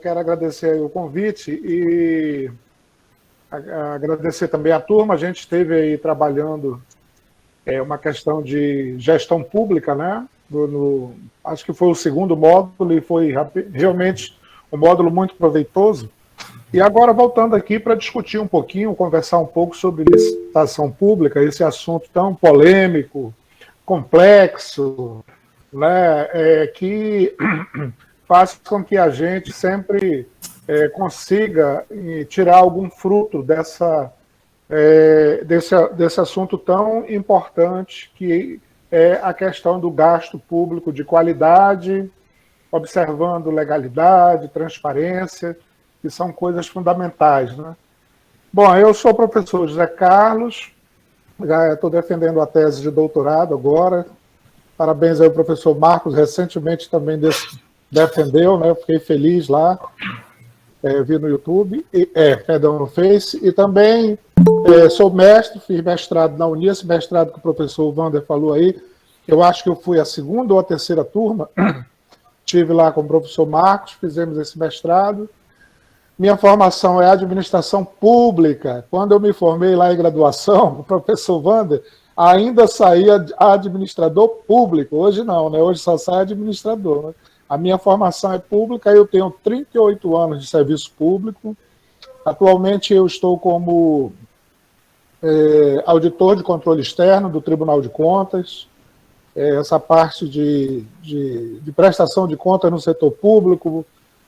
quero agradecer aí o convite e agradecer também a turma. A gente esteve aí trabalhando uma questão de gestão pública, né? Acho que foi o segundo módulo e foi realmente um módulo muito proveitoso. E agora, voltando aqui para discutir um pouquinho, conversar um pouco sobre licitação pública, esse assunto tão polêmico, complexo, né, que faz com que a gente sempre consiga tirar algum fruto desse assunto tão importante, que é a questão do gasto público de qualidade, observando legalidade, transparência, que são coisas fundamentais, né? Bom, eu sou o professor José Carlos, já estou defendendo a tese de doutorado agora. Parabéns ao professor Marcos, recentemente também defendeu, né? Eu fiquei feliz lá, vi no YouTube, perdão, no Face, e também sou mestre, fiz mestrado na Unia, esse mestrado que o professor Wander falou aí, eu acho que eu fui a segunda ou a terceira turma, estive lá com o professor Marcos, fizemos esse mestrado. Minha formação é administração pública. Quando eu me formei lá em graduação, o professor Wander ainda saía administrador público. Hoje não, né? Hoje só sai administrador. Né? A minha formação é pública, eu tenho 38 anos de serviço público. Atualmente eu estou como auditor de controle externo do Tribunal de Contas. Essa parte de prestação de contas no setor público,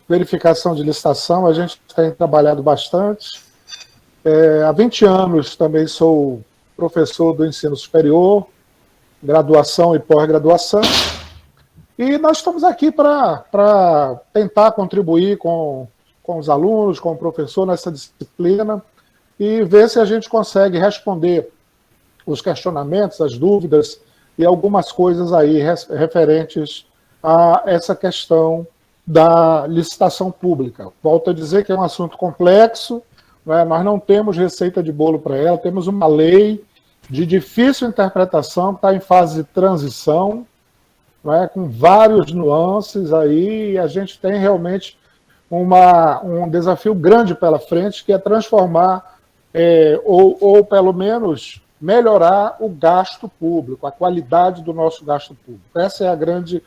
verificação de licitação, a gente tem trabalhado bastante. Há 20 anos também sou professor do ensino superior, graduação e pós-graduação, e nós estamos aqui para tentar contribuir com os alunos, com o professor nessa disciplina, e ver se a gente consegue responder os questionamentos, as dúvidas, e algumas coisas aí referentes a essa questão da licitação pública. Volto a dizer que é um assunto complexo, né? Nós não temos receita de bolo para ela, temos uma lei de difícil interpretação que está em fase de transição, né? Com vários nuances aí, e a gente tem realmente um desafio grande pela frente, que é transformar, ou pelo menos melhorar o gasto público, a qualidade do nosso gasto público. Essa é a grande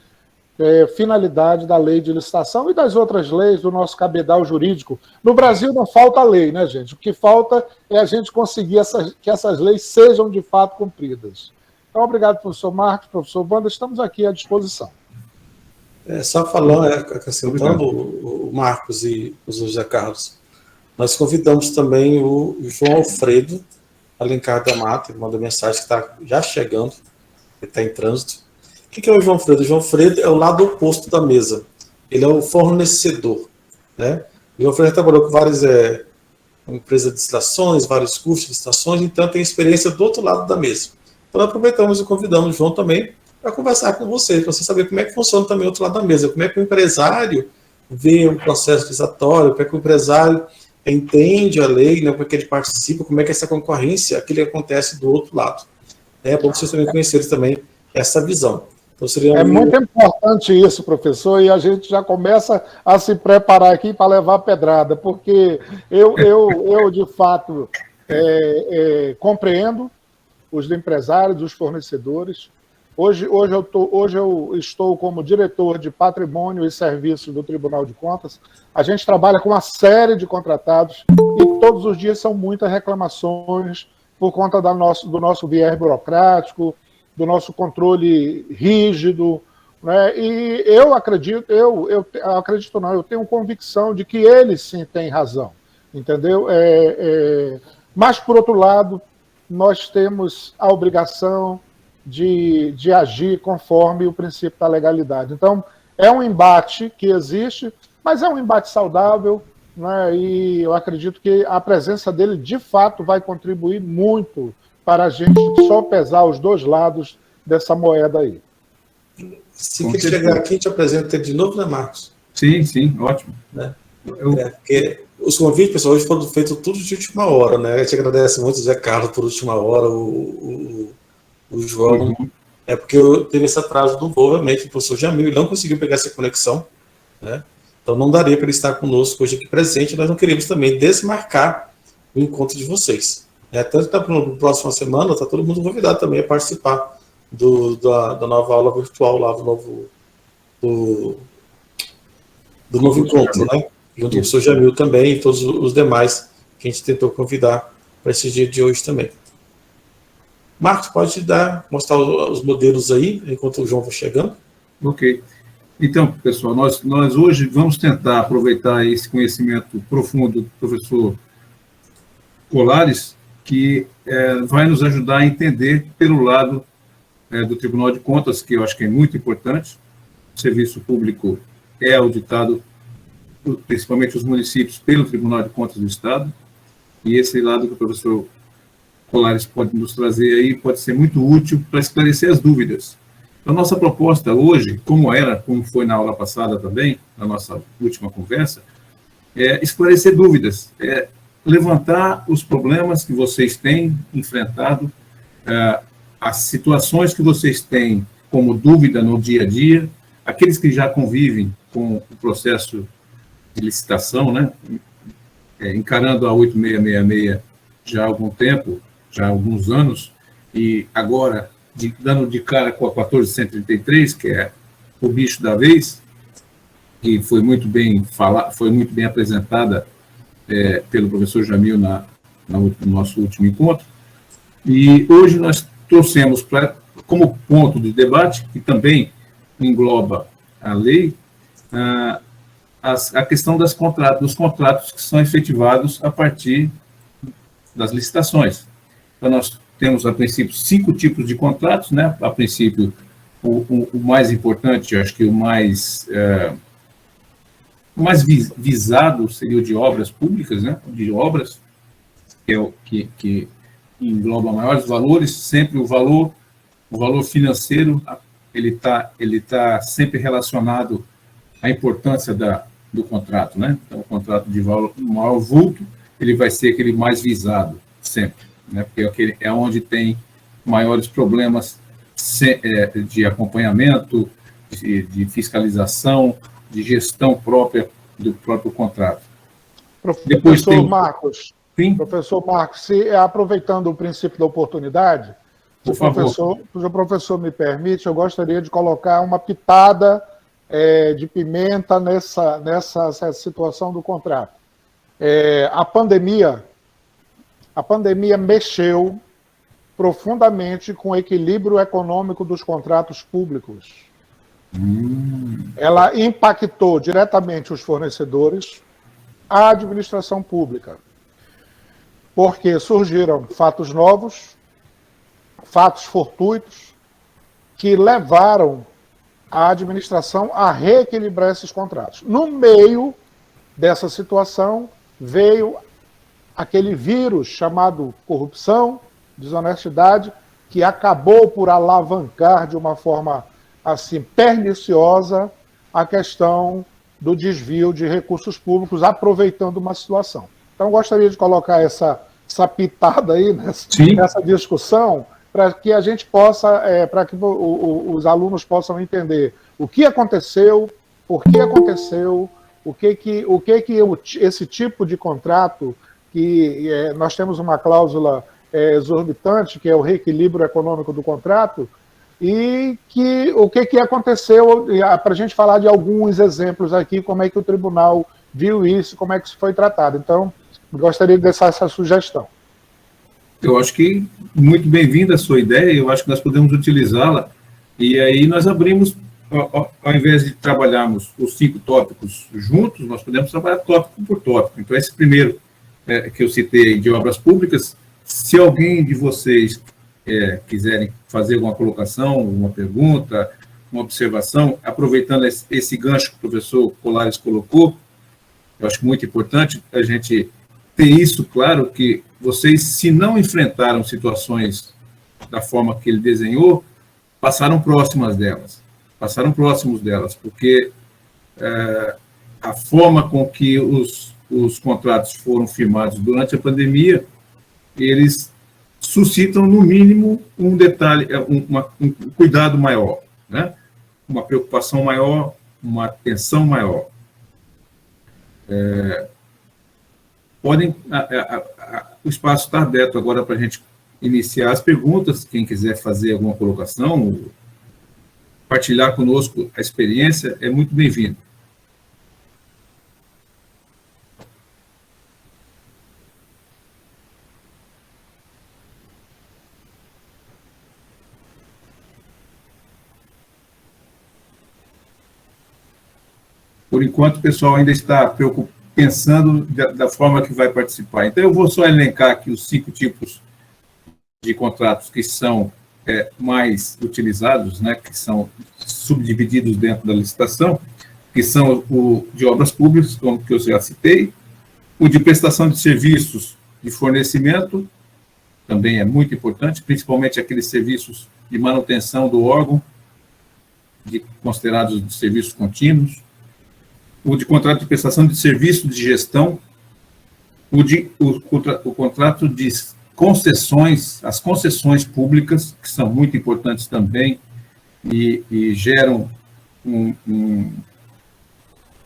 finalidade da lei de licitação e das outras leis do nosso cabedal jurídico. No Brasil não falta lei, né, gente? O que falta é a gente conseguir que essas leis sejam de fato cumpridas. Então, obrigado, professor Marcos, professor Wander, estamos aqui à disposição. Só falando, acrescentando o Marcos e o José Carlos, nós convidamos também o João Alfredo Alencar da Mata, ele mandou mensagem que está já chegando, ele está em trânsito. O que é o João Alfredo? O João Alfredo é o lado oposto da mesa. Ele é o fornecedor. Né? O João Alfredo trabalhou com várias empresas de licitações, vários cursos de licitações, então tem experiência do outro lado da mesa. Então aproveitamos e convidamos o João também para conversar com você, para você saber como é que funciona também o outro lado da mesa, como é que o empresário vê um processo licitatório, como é que o empresário entende a lei, né, como é que ele participa, como é que essa concorrência, aquilo que acontece do outro lado. É bom vocês também conhecerem também essa visão. Então, seria muito importante isso, professor, e a gente já começa a se preparar aqui para levar pedrada, porque eu de fato, compreendo os empresários, os fornecedores. Hoje eu estou como diretor de patrimônio e serviços do Tribunal de Contas. A gente trabalha com uma série de contratados e todos os dias são muitas reclamações por conta do nosso viés burocrático, do nosso controle rígido, né? E eu tenho convicção de que eles sim têm razão, entendeu? Mas, por outro lado, nós temos a obrigação de agir conforme o princípio da legalidade. Então, é um embate que existe, mas é um embate saudável, né? E eu acredito que a presença dele, de fato, vai contribuir muito para a gente só pesar os dois lados dessa moeda aí. Se ele chegar aqui, te apresento ele de novo, né, Marcos? Sim, ótimo. Né? Porque os convites, pessoal, hoje foram feitos tudo de última hora, né? A gente agradece muito o Zé Carlos por última hora, o João, porque teve esse atraso do voo, obviamente, o professor Jamil, ele não conseguiu pegar essa conexão, né? Então não daria para ele estar conosco hoje aqui presente, nós não queríamos também desmarcar o encontro de vocês. Tanto que na próxima semana está todo mundo convidado também a participar da nova aula virtual lá, do novo encontro, né? Junto com o professor Jamil também e todos os demais que a gente tentou convidar para esse dia de hoje também. Marcos, pode mostrar os modelos aí, enquanto o João vai chegando? Ok. Então, pessoal, nós hoje vamos tentar aproveitar esse conhecimento profundo do professor Colares, que vai nos ajudar a entender pelo lado do Tribunal de Contas, que eu acho que é muito importante. O serviço público é auditado, principalmente os municípios, pelo Tribunal de Contas do Estado, e esse lado que o professor Colares pode nos trazer aí pode ser muito útil para esclarecer as dúvidas. A nossa proposta hoje, como foi na aula passada também, na nossa última conversa, é esclarecer dúvidas, levantar os problemas que vocês têm enfrentado, as situações que vocês têm como dúvida no dia a dia, aqueles que já convivem com o processo de licitação, né, encarando a 8666 já há algum tempo, já há alguns anos, e agora dando de cara com a 1433, que é o bicho da vez, que foi muito bem apresentada pelo professor Jamil no nosso último encontro. E hoje nós trouxemos como ponto de debate, que também engloba a lei, a questão dos contratos que são efetivados a partir das licitações. Então, nós temos, a princípio, 5 tipos de contratos, né? A princípio, o mais importante, eu acho que o mais visado seria o de obras públicas, né? De obras, que é o que engloba maiores valores, sempre o valor financeiro, ele tá sempre relacionado à importância do contrato, né? Então, o contrato de valor maior vulto, ele vai ser aquele mais visado, sempre, né? Porque é onde tem maiores problemas de acompanhamento, de fiscalização, de gestão própria do próprio contrato. Professor Marcos, aproveitando o princípio da oportunidade, se o professor me permite, eu gostaria de colocar uma pitada de pimenta nessa situação do contrato. A pandemia mexeu profundamente com o equilíbrio econômico dos contratos públicos. Ela impactou diretamente os fornecedores, a administração pública, porque surgiram fatos novos, fatos fortuitos, que levaram a administração a reequilibrar esses contratos. No meio dessa situação, veio aquele vírus chamado corrupção, desonestidade, que acabou por alavancar de uma forma assim perniciosa a questão do desvio de recursos públicos, aproveitando uma situação. Então, gostaria de colocar essa pitada aí nessa discussão, para que a gente possa, para que os alunos possam entender o que aconteceu, por que aconteceu, o que esse tipo de contrato, que nós temos uma cláusula exorbitante, que é o reequilíbrio econômico do contrato, e o que aconteceu, para a gente falar de alguns exemplos aqui, como é que o tribunal viu isso, como é que isso foi tratado. Então, gostaria de deixar essa sugestão. Eu acho que muito bem-vinda a sua ideia, eu acho que nós podemos utilizá-la, e aí nós abrimos, ao invés de trabalharmos os 5 tópicos juntos, nós podemos trabalhar tópico por tópico. Então, esse primeiro que eu citei de obras públicas, se alguém de vocês quiserem fazer alguma colocação, uma pergunta, uma observação, aproveitando esse gancho que o professor Colares colocou, eu acho muito importante a gente ter isso claro, que vocês, se não enfrentaram situações da forma que ele desenhou, passaram próximos delas, porque a forma com que os contratos foram firmados durante a pandemia, eles suscitam, no mínimo, um detalhe, um cuidado maior, né? Uma preocupação maior, uma atenção maior. O espaço está aberto agora para a gente iniciar as perguntas. Quem quiser fazer alguma colocação, partilhar conosco a experiência, é muito bem-vindo. Por enquanto, o pessoal ainda está pensando da forma que vai participar. Então, eu vou só elencar aqui os 5 tipos de contratos que são mais utilizados, né, que são subdivididos dentro da licitação, que são o de obras públicas, como que eu já citei, o de prestação de serviços de fornecimento, também é muito importante, principalmente aqueles serviços de manutenção do órgão, considerados de serviços contínuos, o de contrato de prestação de serviço de gestão, o contrato de concessões, as concessões públicas, que são muito importantes também, e geram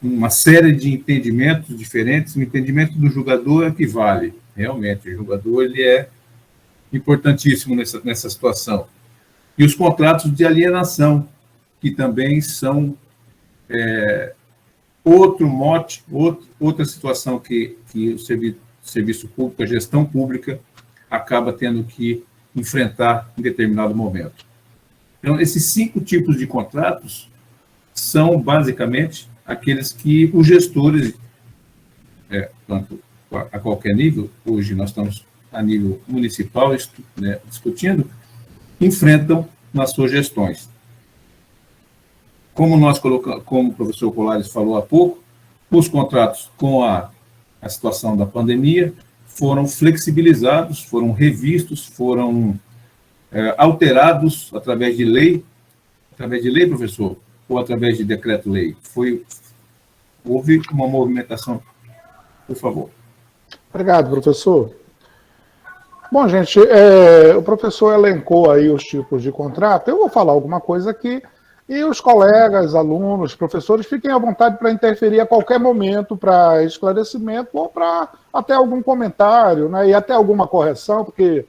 uma série de entendimentos diferentes. O entendimento do julgador é que vale, realmente, o julgador ele é importantíssimo nessa situação. E os contratos de alienação, que também são outro mote, outra situação que o serviço público, a gestão pública, acaba tendo que enfrentar em determinado momento. Então, esses 5 tipos de contratos são, basicamente, aqueles que os gestores, tanto a qualquer nível, hoje nós estamos a nível municipal, né, discutindo, enfrentam nas suas gestões. Como nós colocamos, como o professor Colares falou há pouco, os contratos com a situação da pandemia foram flexibilizados, foram revistos, foram alterados através de lei, professor, ou através de decreto-lei. Houve uma movimentação, por favor. Obrigado, professor. Bom, gente, o professor elencou aí os tipos de contrato. Eu vou falar alguma coisa aqui e os colegas, alunos, professores, fiquem à vontade para interferir a qualquer momento para esclarecimento ou para até algum comentário, né, e até alguma correção, porque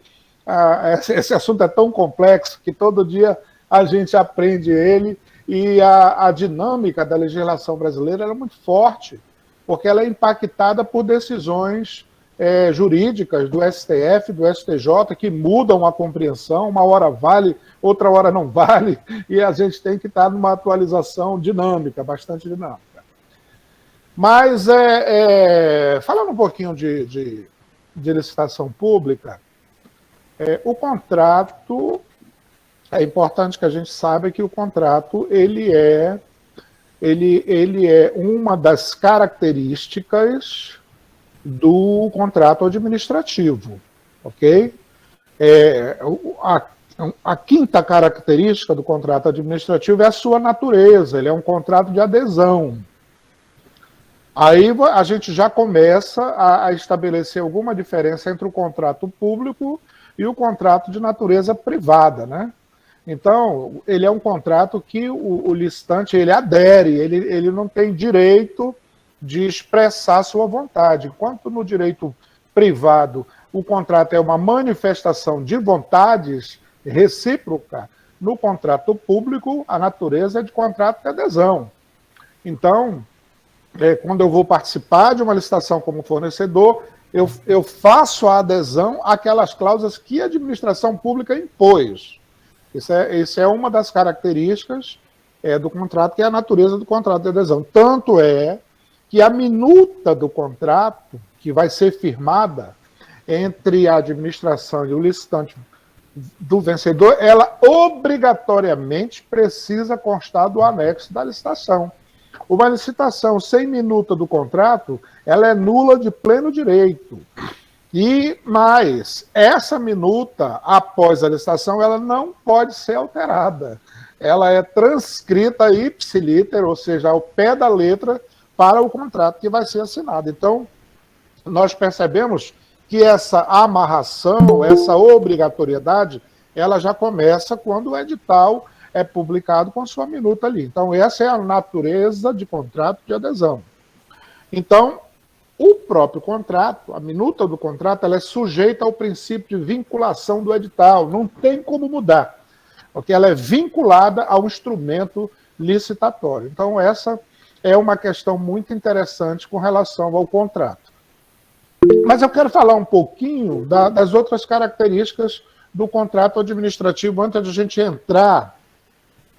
esse assunto é tão complexo que todo dia a gente aprende ele, e a dinâmica da legislação brasileira é muito forte, porque ela é impactada por decisões jurídicas do STF, do STJ, que mudam a compreensão, uma hora vale, outra hora não vale, e a gente tem que estar numa atualização dinâmica, bastante dinâmica. Mas, falando um pouquinho de licitação pública, o contrato, é importante que a gente saiba que o contrato ele é uma das características do contrato administrativo, ok? A quinta característica do contrato administrativo é a sua natureza, ele é um contrato de adesão. Aí a gente já começa a estabelecer alguma diferença entre o contrato público e o contrato de natureza privada, né? Então, ele é um contrato que o licitante ele adere, ele não tem direito de expressar sua vontade. Enquanto no direito privado o contrato é uma manifestação de vontades recíproca, no contrato público a natureza é de contrato de adesão. Então, quando eu vou participar de uma licitação como fornecedor, eu faço a adesão àquelas cláusulas que a administração pública impôs. Isso é uma das características do contrato, que é a natureza do contrato de adesão. Tanto é que a minuta do contrato, que vai ser firmada entre a administração e o licitante do vencedor, ela obrigatoriamente precisa constar do anexo da licitação. Uma licitação sem minuta do contrato, ela é nula de pleno direito. E mais, essa minuta, após a licitação, ela não pode ser alterada. Ela é transcrita ipsiliter, ou seja, ao pé da letra, para o contrato que vai ser assinado. Então, nós percebemos que essa amarração, essa obrigatoriedade, ela já começa quando o edital é publicado com sua minuta ali. Então, essa é a natureza de contrato de adesão. Então, o próprio contrato, a minuta do contrato, ela é sujeita ao princípio de vinculação do edital, não tem como mudar, porque ela é vinculada ao instrumento licitatório. Então, essa é uma questão muito interessante com relação ao contrato. Mas eu quero falar um pouquinho das outras características do contrato administrativo antes de a gente entrar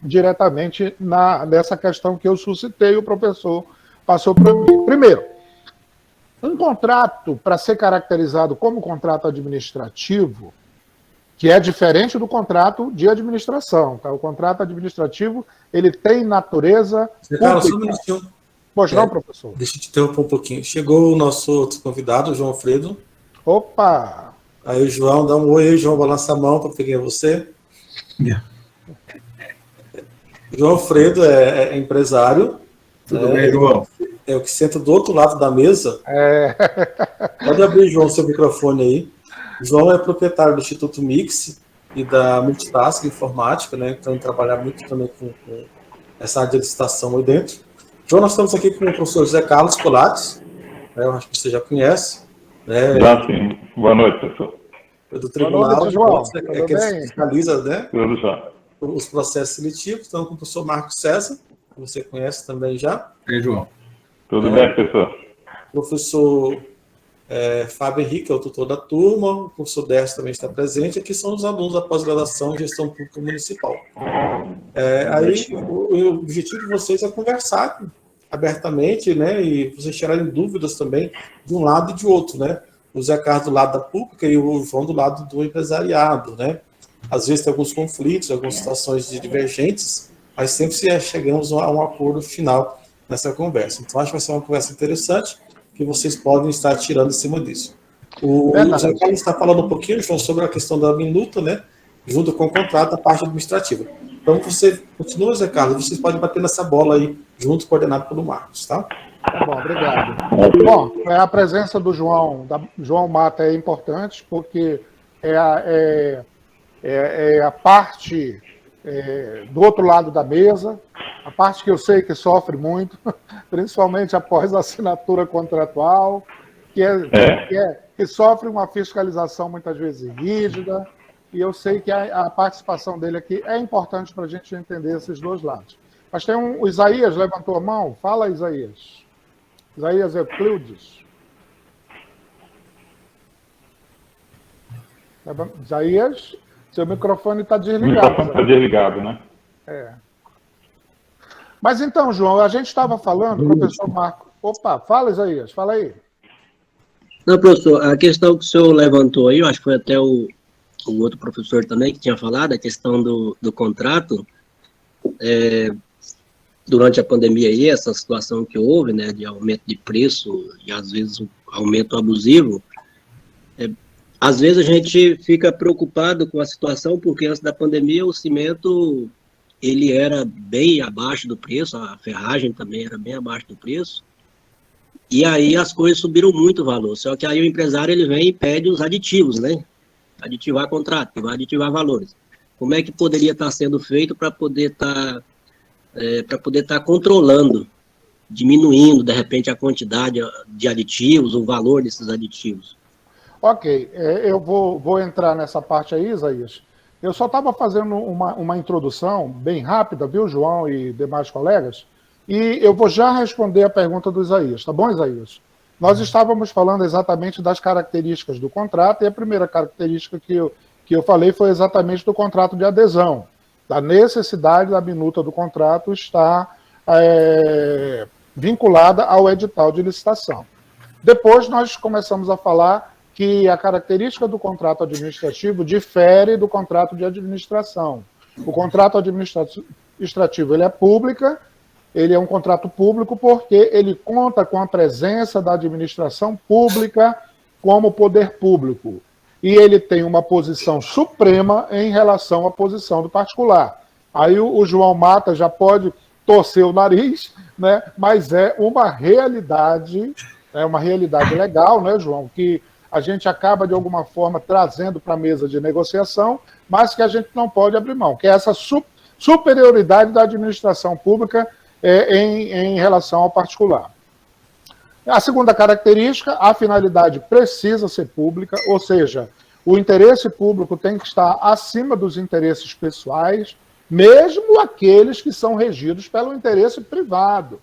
diretamente nessa questão que eu suscitei, o professor passou para mim. Primeiro, um contrato, para ser caracterizado como contrato administrativo, que é diferente do contrato de administração, tá? O contrato administrativo, ele tem natureza Carlos, só um minutinho. Pois não, professor? Deixa eu te interromper um pouquinho. Chegou o nosso outro convidado, o João Alfredo. Opa! Aí o João, dá um oi aí, João, balança a mão para ver quem é você. Yeah. João Alfredo é empresário. Tudo bem, João? É o que senta do outro lado da mesa. Pode abrir, João, seu microfone aí. João é proprietário do Instituto Mix e da Multitask Informática, né? Então, trabalhar muito também com essa área de licitação aí dentro. João, nós estamos aqui com o professor José Carlos Colares, né? Eu acho que você já conhece. Né? Já sim. Boa noite, professor. É do Tribunal de Contas, que fiscaliza, né? Tudo já. Os processos seletivos. Estamos com o professor Marcos César, que você conhece também já. E aí, João? Tudo bem, professor? Professor Fábio Henrique, é o tutor da turma, o professor Décio também está presente, aqui são os alunos da pós-graduação em Gestão Pública Municipal. Aí, o objetivo de vocês é conversar abertamente, né, e vocês tirarem dúvidas também de um lado e de outro, né, o Zé Carlos do lado da pública e o João do lado do empresariado, né. Às vezes tem alguns conflitos, algumas situações divergentes, mas sempre chegamos a um acordo final nessa conversa. Então, acho que vai ser uma conversa interessante, que vocês podem estar tirando em cima disso. O Zé Carlos está falando um pouquinho, João, sobre a questão da minuta, né, junto com o contrato da parte administrativa. Então, você continua, Zé Carlos, vocês podem bater nessa bola aí, junto, coordenado pelo Marcos, tá? Tá bom, obrigado. Bom, a presença do João Mata é importante, porque é a parte do outro lado da mesa, a parte que eu sei que sofre muito, principalmente após a assinatura contratual, que sofre uma fiscalização muitas vezes rígida, e eu sei que a participação dele aqui é importante para a gente entender esses dois lados. Mas tem o Isaías levantou a mão. Fala, Isaías. Isaías Euclides. Isaías, seu microfone está desligado. O microfone está desligado, né? Mas então, João, a gente estava falando, professor Marco. Opa, fala, Isaías, fala aí. Não, professor, a questão que o senhor levantou aí, eu acho que foi até o outro professor também que tinha falado, a questão do contrato, durante a pandemia aí, essa situação que houve, né, de aumento de preço e às vezes um aumento abusivo, às vezes a gente fica preocupado com a situação, porque antes da pandemia o cimento, ele era bem abaixo do preço, a ferragem também era bem abaixo do preço, e aí as coisas subiram muito o valor, só que aí o empresário ele vem e pede os aditivos, né, aditivar contrato, vai aditivar valores. Como é que poderia estar sendo feito para poder estar controlando, diminuindo, de repente, a quantidade de aditivos, o valor desses aditivos? Ok, eu vou entrar nessa parte aí, Isaías. Eu só estava fazendo uma introdução bem rápida, viu, João e demais colegas, e eu vou já responder a pergunta do Isaías, tá bom, Isaías? Nós estávamos falando exatamente das características do contrato, e a primeira característica que eu falei foi exatamente do contrato de adesão, da necessidade da minuta do contrato estar vinculada ao edital de licitação. Depois nós começamos a falar que a característica do contrato administrativo difere do contrato de administração. O contrato administrativo ele é pública, ele é um contrato público porque ele conta com a presença da administração pública como poder público. E ele tem uma posição suprema em relação à posição do particular. Aí o João Mata já pode torcer o nariz, né? Mas é uma realidade legal, né, João? Que a gente acaba, de alguma forma, trazendo para a mesa de negociação, mas que a gente não pode abrir mão, que é essa superioridade da administração pública em relação ao particular. A segunda característica, a finalidade precisa ser pública, ou seja, o interesse público tem que estar acima dos interesses pessoais, mesmo aqueles que são regidos pelo interesse privado,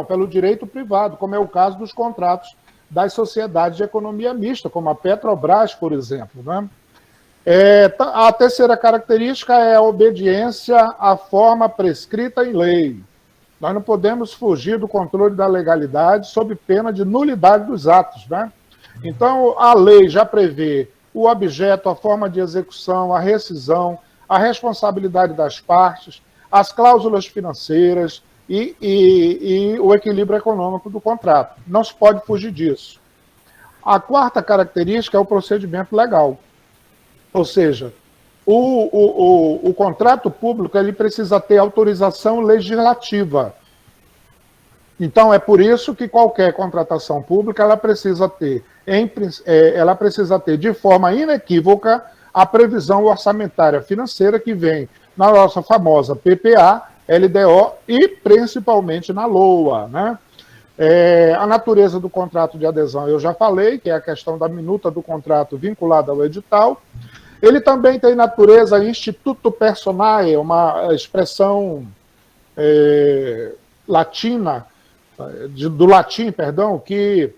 pelo direito privado, como é o caso dos contratos das sociedades de economia mista, como a Petrobras, por exemplo, né? A terceira característica é a obediência à forma prescrita em lei. Nós não podemos fugir do controle da legalidade sob pena de nulidade dos atos, né? Então, a lei já prevê o objeto, a forma de execução, a rescisão, a responsabilidade das partes, as cláusulas financeiras e o equilíbrio econômico do contrato. Não se pode fugir disso. A quarta característica é o procedimento legal. Ou seja, o contrato público ele precisa ter autorização legislativa. Então, é por isso que qualquer contratação pública ela precisa ter de forma inequívoca a previsão orçamentária financeira que vem na nossa famosa PPA, LDO e principalmente na LOA, né? A natureza do contrato de adesão eu já falei, que é a questão da minuta do contrato vinculada ao edital. Ele também tem natureza instituto personae, uma expressão latina, do latim, perdão, que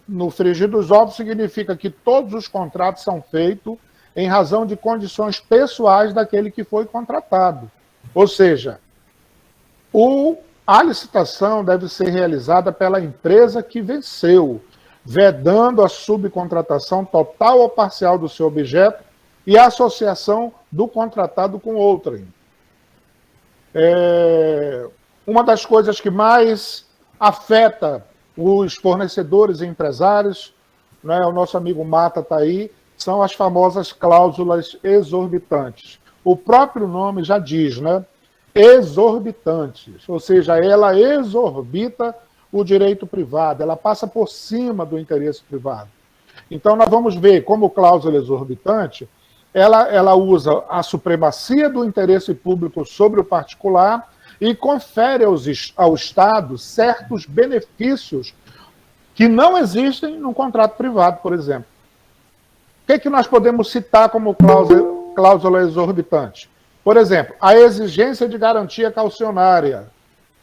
no frigir dos ovos significa que todos os contratos são feitos em razão de condições pessoais daquele que foi contratado. Ou seja, a licitação deve ser realizada pela empresa que venceu, vedando a subcontratação total ou parcial do seu objeto e a associação do contratado com outrem. Uma das coisas que mais afeta os fornecedores e empresários, né, o nosso amigo Mata está aí, são as famosas cláusulas exorbitantes. O próprio nome já diz, né? Exorbitantes, ou seja, ela exorbita o direito privado, ela passa por cima do interesse privado. Então, nós vamos ver como cláusula exorbitante, ela usa a supremacia do interesse público sobre o particular e confere ao Estado certos benefícios que não existem no contrato privado, por exemplo. O que nós podemos citar como cláusula exorbitante? Por exemplo, a exigência de garantia caucionária.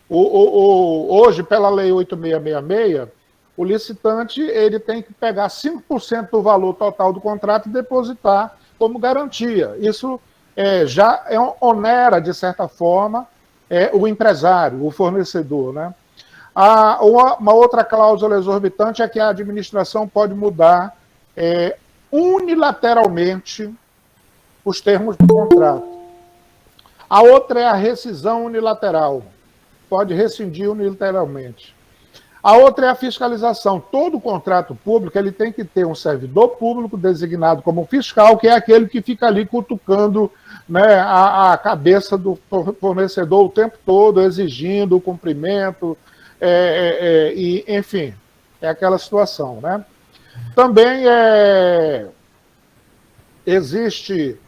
Hoje, pela Lei 8666, o licitante ele tem que pegar 5% do valor total do contrato e depositar como garantia. Isso já onera, de certa forma, o empresário, o fornecedor, né? Uma outra cláusula exorbitante é que a administração pode mudar unilateralmente os termos do contrato. A outra é a rescisão unilateral. Pode rescindir unilateralmente. A outra é a fiscalização. Todo contrato público ele tem que ter um servidor público designado como fiscal, que é aquele que fica ali cutucando, né, a cabeça do fornecedor o tempo todo, exigindo o cumprimento, e, enfim, é aquela situação, né? Também existe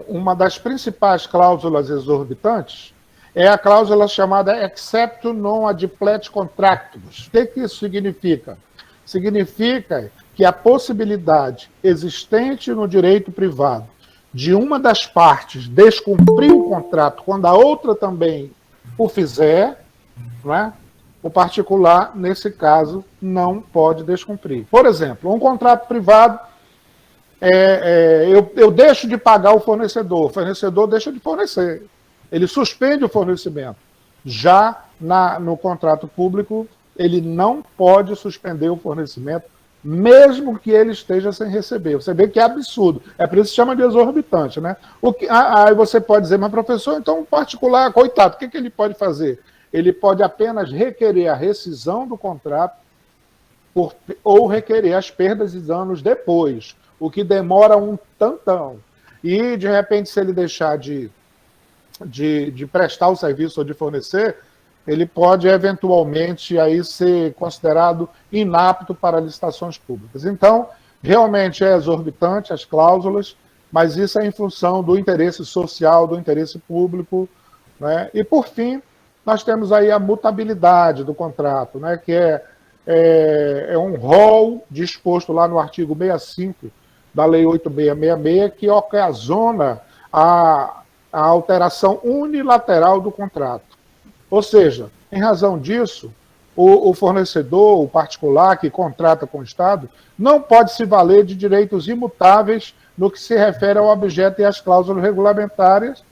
uma das principais cláusulas exorbitantes, é a cláusula chamada exceptum non adplet contractus. O que isso significa? Significa que a possibilidade existente no direito privado de uma das partes descumprir o contrato quando a outra também o fizer, né, o particular, nesse caso, não pode descumprir. Por exemplo, um contrato privado, eu deixo de pagar o fornecedor deixa de fornecer. Ele suspende o fornecimento. Já no contrato público, ele não pode suspender o fornecimento, mesmo que ele esteja sem receber. Você vê que é absurdo. É por isso que se chama de exorbitante, né? Aí você pode dizer, mas professor, então o particular, coitado, o que ele pode fazer? Ele pode apenas requerer a rescisão do contrato ou requerer as perdas e danos depois, o que demora um tantão. E, de repente, se ele deixar de prestar o serviço ou de fornecer, ele pode eventualmente aí ser considerado inapto para licitações públicas. Então, realmente é exorbitante as cláusulas, mas isso é em função do interesse social, do interesse público, né? E, por fim, nós temos aí a mutabilidade do contrato, né, que é um rol disposto lá no artigo 65 da Lei 8666, que ocasiona a alteração unilateral do contrato. Ou seja, em razão disso, o fornecedor, o particular que contrata com o Estado, não pode se valer de direitos imutáveis no que se refere ao objeto e às cláusulas regulamentares,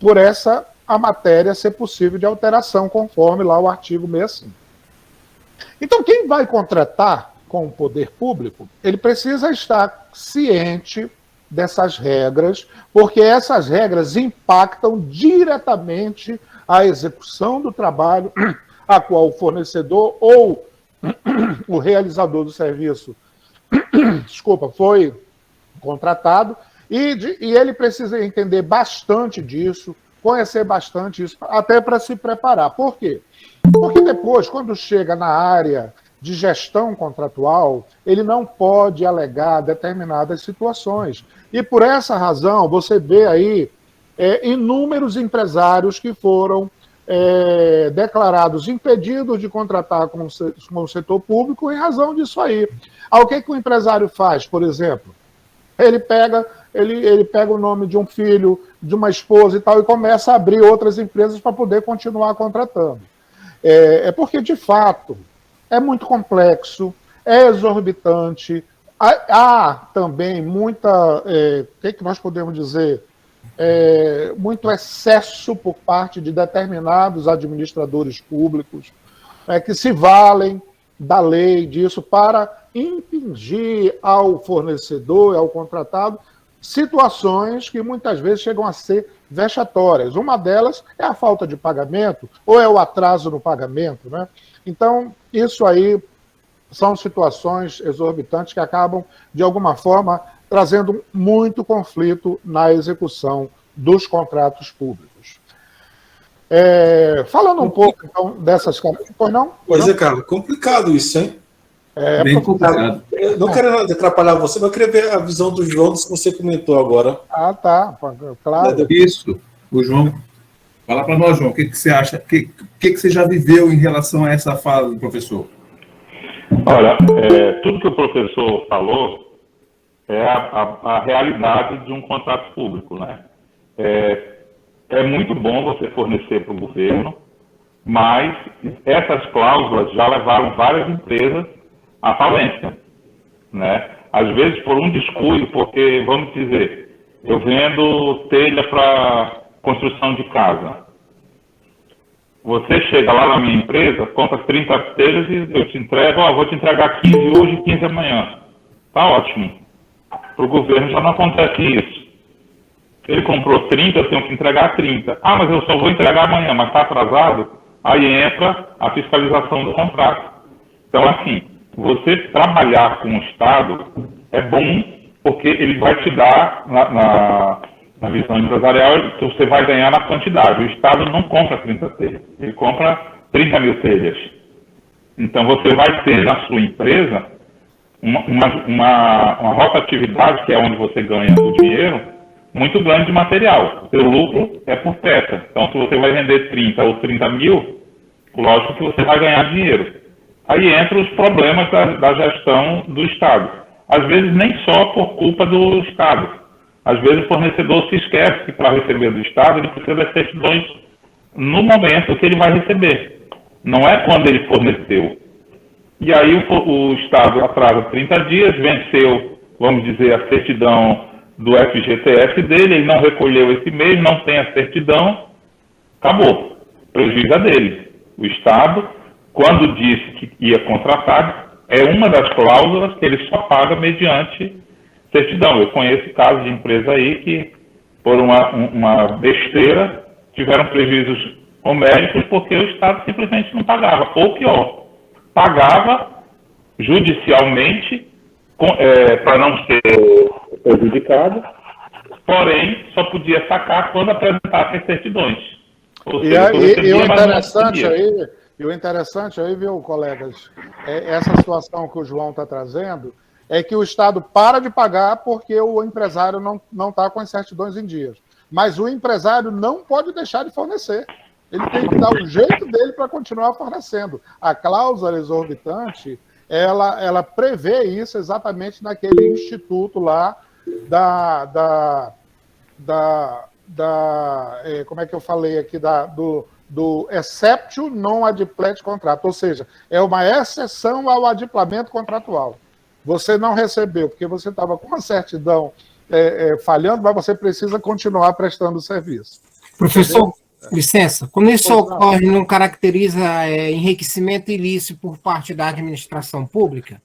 por essa a matéria ser possível de alteração, conforme lá o artigo 65. Então, quem vai contratar com o poder público, ele precisa estar ciente dessas regras, porque essas regras impactam diretamente a execução do trabalho a qual o fornecedor ou o realizador do serviço foi contratado, e ele precisa entender bastante disso, conhecer bastante isso, até para se preparar. Por quê? Porque depois, quando chega na área de gestão contratual, ele não pode alegar determinadas situações. E por essa razão, você vê aí inúmeros empresários que foram declarados impedidos de contratar com o setor público em razão disso aí. O que o empresário faz, por exemplo? Ele pega o nome de um filho, de uma esposa e tal, e começa a abrir outras empresas para poder continuar contratando. Porque, de fato, é muito complexo, é exorbitante, há também muita, o que nós podemos dizer, muito excesso por parte de determinados administradores públicos, que se valem da lei disso para impingir ao fornecedor, ao contratado, situações que muitas vezes chegam a ser vexatórias. Uma delas é a falta de pagamento ou é o atraso no pagamento, né? Então, isso aí são situações exorbitantes que acabam, de alguma forma, trazendo muito conflito na execução dos contratos públicos. Falando um pouco, então, dessas... Pois não? Pois é, Carlos, complicado isso, hein? Bem complicado. Eu não quero atrapalhar você, mas eu queria ver a visão do João, que você comentou agora. Ah, tá, claro. Isso, o João. Fala para nós, João, o que você acha? O que você já viveu em relação a essa fala do professor? Olha, tudo que o professor falou é a realidade de um contrato público, né? É muito bom você fornecer para o governo, mas essas cláusulas já levaram várias empresas à falência, né? Às vezes por um descuido, porque, vamos dizer, eu vendo telha para construção de casa. Você chega lá na minha empresa, compra 30 telhas e eu te entrego, vou te entregar 15 hoje e 15 amanhã. Tá ótimo. Para o governo já não acontece isso. Ele comprou 30, eu tenho que entregar 30. Mas eu só vou entregar amanhã, mas está atrasado? Aí entra a fiscalização do contrato. Então, assim, você trabalhar com o Estado é bom, porque ele vai te dar, na visão empresarial, que você vai ganhar na quantidade. O Estado não compra 30 telhas, ele compra 30 mil telhas. Então, você vai ter na sua empresa uma rotatividade, que é onde você ganha o dinheiro, muito grande de material. O seu lucro é por peça. Então, se você vai vender 30 ou 30 mil, lógico que você vai ganhar dinheiro. Aí entram os problemas da gestão do Estado. Às vezes, nem só por culpa do Estado. Às vezes, o fornecedor se esquece que, para receber do Estado, ele precisa das certidões no momento que ele vai receber. Não é quando ele forneceu. E aí, o Estado atrasa 30 dias, venceu, vamos dizer, a certidão do FGTS dele, ele não recolheu esse mês, não tem a certidão, acabou. Prejuízo é dele. O Estado, quando disse que ia contratar, é uma das cláusulas que ele só paga mediante certidão. Eu conheço casos de empresa aí que, por uma besteira, tiveram prejuízos homéricos porque o Estado simplesmente não pagava. Ou pior, pagava judicialmente para não ser prejudicado, porém só podia sacar quando apresentasse as certidões. E o interessante aí, viu, colegas, essa situação que o João está trazendo, é que o Estado para de pagar porque o empresário não está com as certidões em dias. Mas o empresário não pode deixar de fornecer. Ele tem que dar o jeito dele para continuar fornecendo. A cláusula exorbitante, ela prevê isso exatamente naquele instituto lá como é que eu falei aqui, do exceptio non adiplet contrato, ou seja, é uma exceção ao adiplamento contratual. Você não recebeu porque você estava com a certidão falhando, mas você precisa continuar prestando o serviço. Professor, licença, quando isso ocorre, não caracteriza enriquecimento ilícito por parte da administração pública?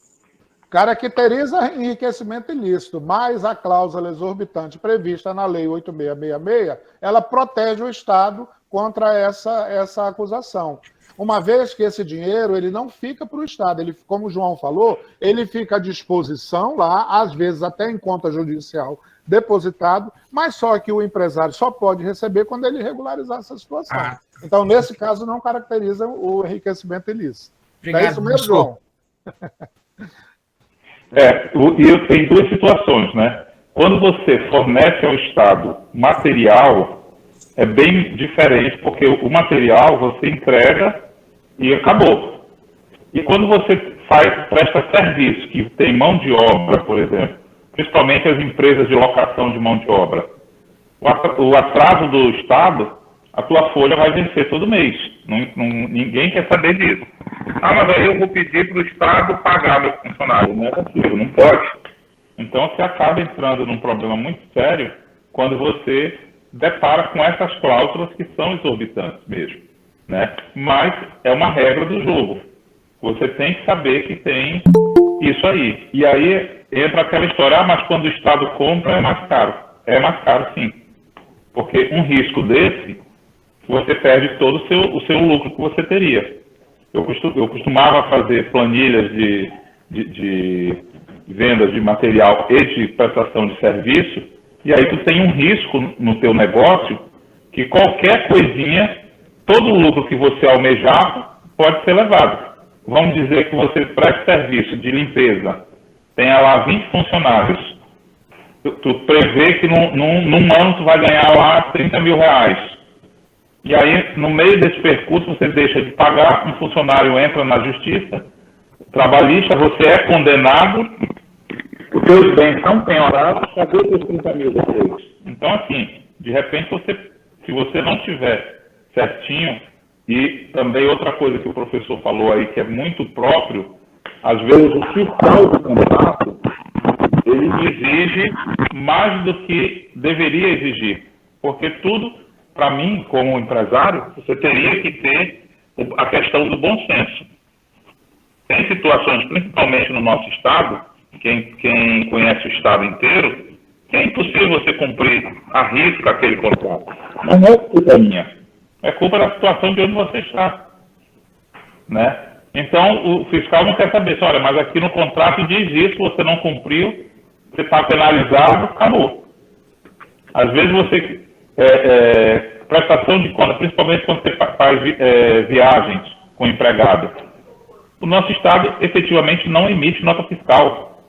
Caracteriza enriquecimento ilícito, mas a cláusula exorbitante prevista na Lei 8666, ela protege o Estado contra essa acusação. Uma vez que esse dinheiro ele não fica para o Estado, ele, como o João falou, ele fica à disposição lá, às vezes até em conta judicial depositado, mas só que o empresário só pode receber quando ele regularizar essa situação. Então, nesse caso, não caracteriza o enriquecimento ilícito. Obrigado, é isso mesmo, João? E tem duas situações, né? Quando você fornece ao Estado material, é bem diferente, porque o material você entrega e acabou. E quando você presta serviço, que tem mão de obra, por exemplo, principalmente as empresas de locação de mão de obra, o atraso do Estado, a tua folha vai vencer todo mês. Ninguém quer saber disso. Mas aí eu vou pedir para o Estado pagar meu funcionário. Não é possível, não pode. Então você acaba entrando num problema muito sério quando você depara com essas cláusulas que são exorbitantes mesmo, né? Mas é uma regra do jogo. Você tem que saber que tem isso aí. E aí entra aquela história, mas quando o Estado compra é mais caro. É mais caro, sim. Porque um risco desse, você perde todo o seu lucro que você teria. Eu costumava fazer planilhas de vendas de material e de prestação de serviço, e aí tu tem um risco no teu negócio que qualquer coisinha, todo o lucro que você almejar pode ser levado. Vamos dizer que você presta serviço de limpeza, tenha lá 20 funcionários, tu prevê que num ano tu vai ganhar lá 30 mil reais. E aí, no meio desse percurso, você deixa de pagar, um funcionário entra na justiça trabalhista, você é condenado, os seus bens são penhorados, cadê os seus 30 mil depois? Então, assim, de repente, se você não tiver certinho, e também outra coisa que o professor falou aí, que é muito próprio, às vezes o fiscal do contrato, ele exige mais do que deveria exigir, porque tudo, para mim, como empresário, você teria que ter a questão do bom senso. Tem situações, principalmente no nosso estado, quem conhece o estado inteiro, que é impossível você cumprir a risca aquele contrato. Mas não é culpa minha, é culpa da situação de onde você está, né? Então, o fiscal não quer saber, olha, mas aqui no contrato diz isso, você não cumpriu, você está penalizado, acabou. Às vezes você... prestação de conta, principalmente quando você faz viagens com empregado. O nosso Estado efetivamente não emite nota fiscal.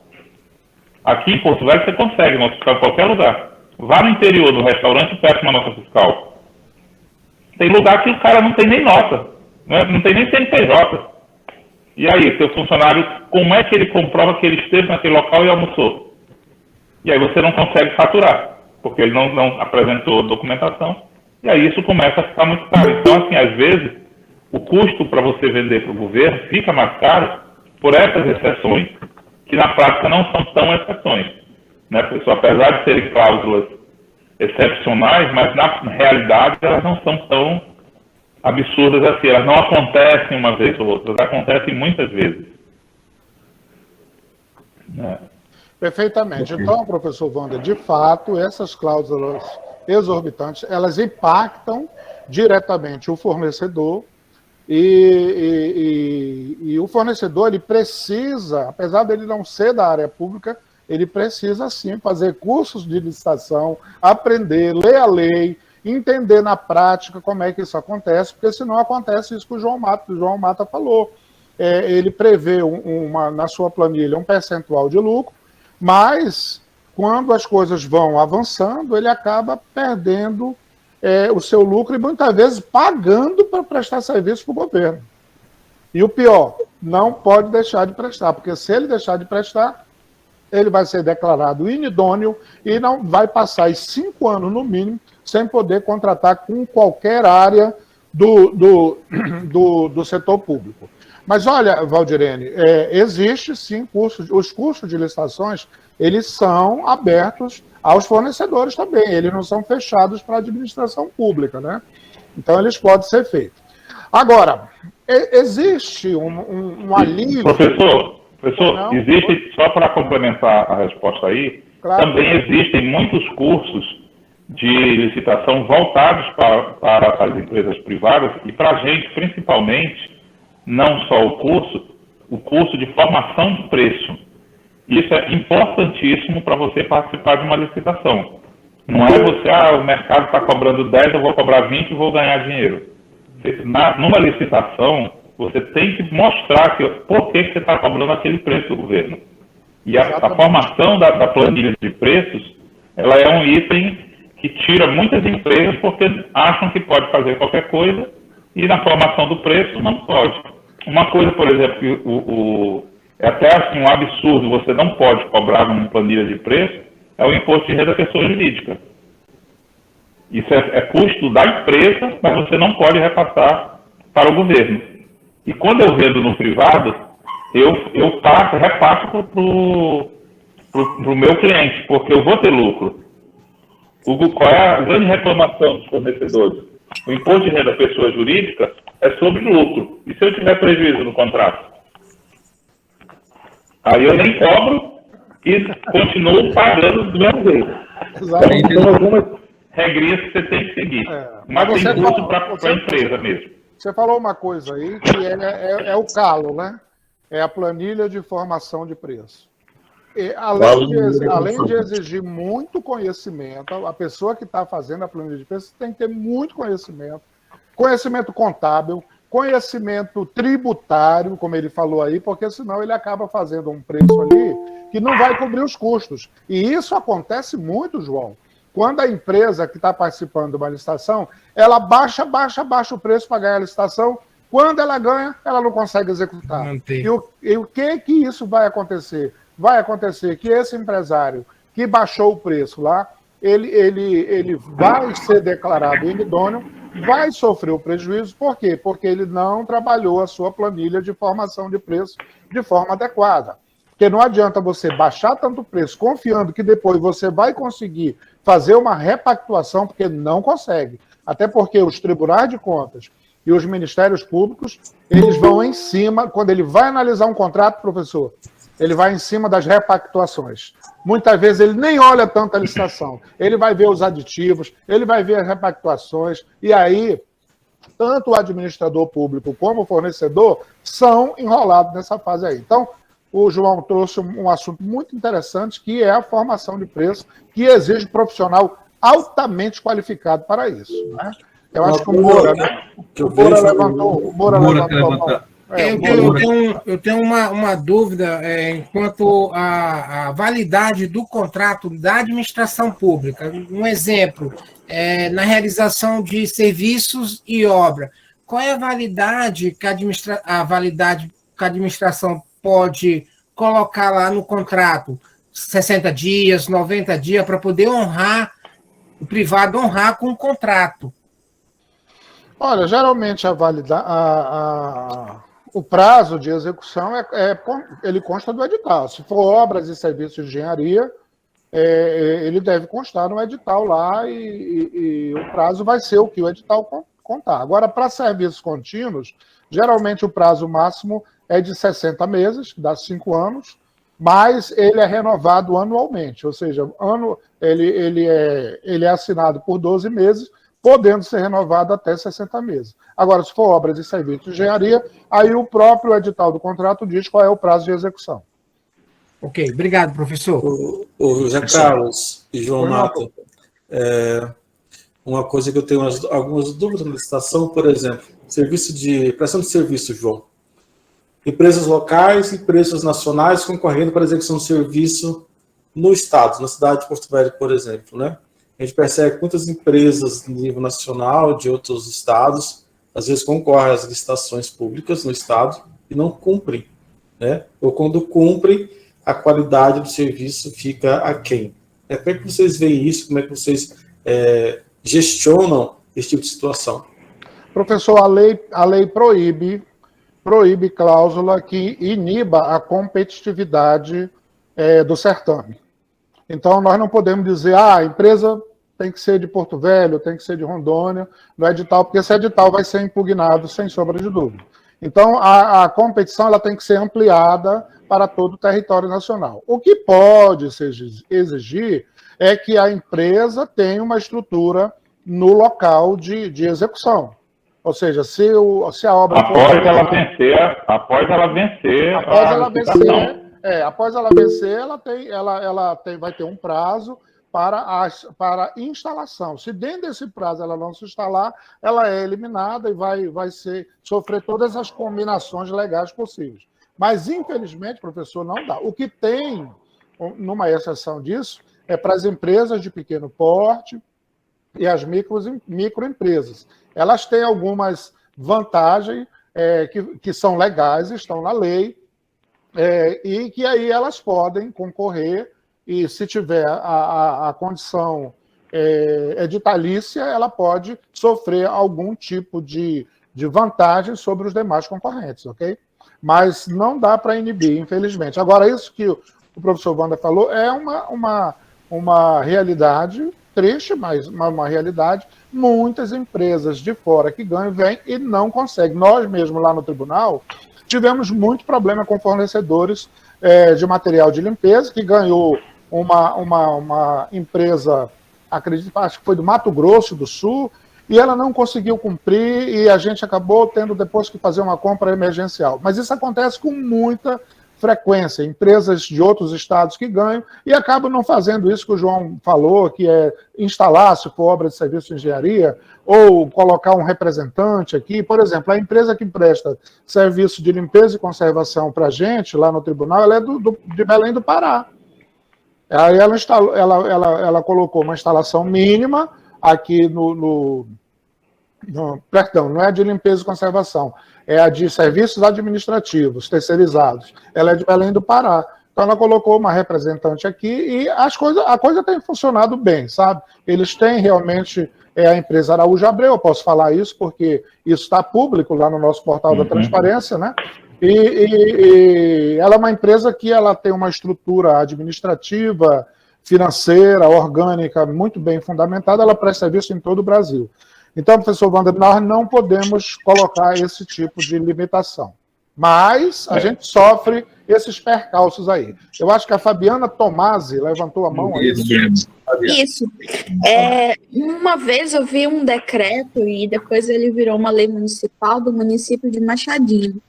Aqui em Porto Velho você consegue nota fiscal em qualquer lugar. Vá no interior do restaurante e peça uma nota fiscal. Tem lugar que o cara não tem nem nota, né? Não tem nem CNPJ. E aí, seu funcionário, como é que ele comprova que ele esteve naquele local e almoçou? E aí você não consegue faturar, porque ele não apresentou documentação. E aí isso começa a ficar muito caro. Então, assim, às vezes, o custo para você vender para o governo fica mais caro por essas exceções, que na prática não são tão exceções, né, pessoal? Apesar de serem cláusulas excepcionais, mas na realidade elas não são tão absurdas assim. Elas não acontecem uma vez ou outra, elas acontecem muitas vezes. Né? Perfeitamente. Então, professor Wander, de fato, essas cláusulas exorbitantes, elas impactam diretamente o fornecedor e o fornecedor, ele precisa, apesar dele não ser da área pública, ele precisa sim fazer cursos de licitação, aprender, ler a lei, entender na prática como é que isso acontece, porque senão acontece isso que o João Mata falou. Ele prevê na sua planilha um percentual de lucro, mas quando as coisas vão avançando, ele acaba perdendo o seu lucro e muitas vezes pagando para prestar serviço para o governo. E o pior, não pode deixar de prestar, porque se ele deixar de prestar, ele vai ser declarado inidôneo e não vai passar 5 anos, no mínimo, sem poder contratar com qualquer área do setor público. Mas olha, Valdirene, existe sim cursos, os cursos de licitações, eles são abertos aos fornecedores também, eles não são fechados para a administração pública, né? Então eles podem ser feitos. Agora, existe um alívio... Professor, existe, só para complementar a resposta aí, claro, também existem muitos cursos de licitação voltados para as empresas privadas e para a gente, principalmente, não só o curso de formação de preço. Isso é importantíssimo para você participar de uma licitação. Não é você, o mercado está cobrando 10, eu vou cobrar 20 e vou ganhar dinheiro. Numa licitação, você tem que mostrar por que você está cobrando aquele preço do governo. E a formação da planilha de preços, ela é um item que tira muitas empresas porque acham que pode fazer qualquer coisa e na formação do preço não pode. Uma coisa, por exemplo, que é até assim, um absurdo, você não pode cobrar numa planilha de preço, é o imposto de renda da pessoa jurídica. Isso é custo da empresa, mas você não pode repassar para o governo. E quando eu vendo no privado, eu repasso para o meu cliente, porque eu vou ter lucro. Qual é a grande reclamação dos fornecedores? O imposto de renda da pessoa jurídica é sobre lucro. E se eu tiver prejuízo no contrato? Aí eu nem cobro e continuo pagando do mesmo jeito. Então, são algumas regrinhas que você tem que seguir. Mas tem custo para a empresa mesmo. Você falou uma coisa aí que é o calo, né? É a planilha de formação de preço. E, além de exigir muito conhecimento, a pessoa que está fazendo a planilha de preço tem que ter muito conhecimento contábil, conhecimento tributário, como ele falou aí, porque senão ele acaba fazendo um preço ali que não vai cobrir os custos. E isso acontece muito, João. Quando a empresa que está participando de uma licitação, ela baixa o preço para ganhar a licitação, quando ela ganha, ela não consegue executar. E o que isso vai acontecer? Vai acontecer que esse empresário que baixou o preço lá, ele vai ser declarado inidôneo, vai sofrer o prejuízo. Por quê? Porque ele não trabalhou a sua planilha de formação de preço de forma adequada. Porque não adianta você baixar tanto o preço confiando que depois você vai conseguir fazer uma repactuação, porque não consegue. Até porque os tribunais de contas e os ministérios públicos, eles vão em cima, quando ele vai analisar um contrato, professor, ele vai em cima das repactuações. Muitas vezes ele nem olha tanto a licitação, ele vai ver os aditivos, ele vai ver as repactuações, e aí, tanto o administrador público como o fornecedor são enrolados nessa fase aí. Então, o João trouxe um assunto muito interessante, que é a formação de preço, que exige profissional altamente qualificado para isso. Né? Eu acho que o Moura, né? O Moura levantou. Eu tenho uma dúvida quanto à validade do contrato da administração pública. Um exemplo, na realização de serviços e obra. Qual é a validade que a administração pode colocar lá no contrato? 60 dias, 90 dias, para poder honrar, o privado honrar com o contrato. Olha, geralmente o prazo de execução ele consta do edital. Se for obras e serviços de engenharia, ele deve constar no edital lá e o prazo vai ser o que o edital contar. Agora, para serviços contínuos, geralmente o prazo máximo é de 60 meses, que dá 5 anos, mas ele é renovado anualmente, ou seja, ele é assinado por 12 meses, podendo ser renovado até 60 meses. Agora, se for obras e serviços de engenharia, aí o próprio edital do contrato diz qual é o prazo de execução. Ok, obrigado, professor. O José Carlos e João Mato, uma coisa que eu tenho algumas dúvidas na licitação, por exemplo, prestação de serviço, João. Empresas locais e empresas nacionais concorrendo para execução de serviço no estado, na cidade de Porto Velho, por exemplo, né? A gente percebe que muitas empresas no nível nacional, de outros estados, às vezes concorrem às licitações públicas no estado e não cumprem, né? Ou quando cumprem, a qualidade do serviço fica aquém. Como é que vocês veem isso? Como é que vocês gestionam esse tipo de situação? Professor, a lei proíbe cláusula que iniba a competitividade do certame. Então, nós não podemos dizer, a empresa tem que ser de Porto Velho, tem que ser de Rondônia, no edital, porque esse edital vai ser impugnado, sem sombra de dúvida. Então, a competição ela tem que ser ampliada para todo o território nacional. O que pode se exigir é que a empresa tenha uma estrutura no local de execução. Ou seja, se a obra após ela vencer, ela vai ter um prazo para instalação. Se dentro desse prazo ela não se instalar, ela é eliminada e vai sofrer todas as combinações legais possíveis. Mas, infelizmente, professor, não dá. O que tem, numa exceção disso, é para as empresas de pequeno porte e as microempresas. Elas têm algumas vantagens que são legais, estão na lei, e que aí elas podem concorrer, e se tiver a condição editalícia, ela pode sofrer algum tipo de vantagem sobre os demais concorrentes, ok? Mas não dá para inibir, infelizmente. Agora, isso que o professor Wander falou é uma realidade triste, mas uma realidade. Muitas empresas de fora que ganham, vêm e não conseguem. Nós mesmos lá no tribunal tivemos muito problema com fornecedores de material de limpeza, que ganhou uma empresa, acho que foi do Mato Grosso do Sul, e ela não conseguiu cumprir, e a gente acabou tendo depois que fazer uma compra emergencial. Mas isso acontece com muita frequência, empresas de outros estados que ganham e acabam não fazendo isso que o João falou, que é instalar, se for obra de serviço de engenharia, ou colocar um representante aqui. Por exemplo, a empresa que presta serviço de limpeza e conservação para a gente, lá no tribunal, ela é de Belém do Pará. Aí ela colocou uma instalação mínima aqui perdão, não é de limpeza e conservação, é a de serviços administrativos terceirizados. Ela é de Belém do Pará. Então, ela colocou uma representante aqui e a coisa tem funcionado bem, sabe? Eles têm realmente a empresa Araújo Abreu, eu posso falar isso porque isso está público lá no nosso portal da transparência, né? E ela é uma empresa que ela tem uma estrutura administrativa, financeira, orgânica, muito bem fundamentada, ela presta serviço em todo o Brasil. Então, professor Wander, nós não podemos colocar esse tipo de limitação. Mas a gente sofre esses percalços aí. Eu acho que a Fabiana Tomasi levantou a mão aí. Isso. Uma vez eu vi um decreto e depois ele virou uma lei municipal do município de Machadinho,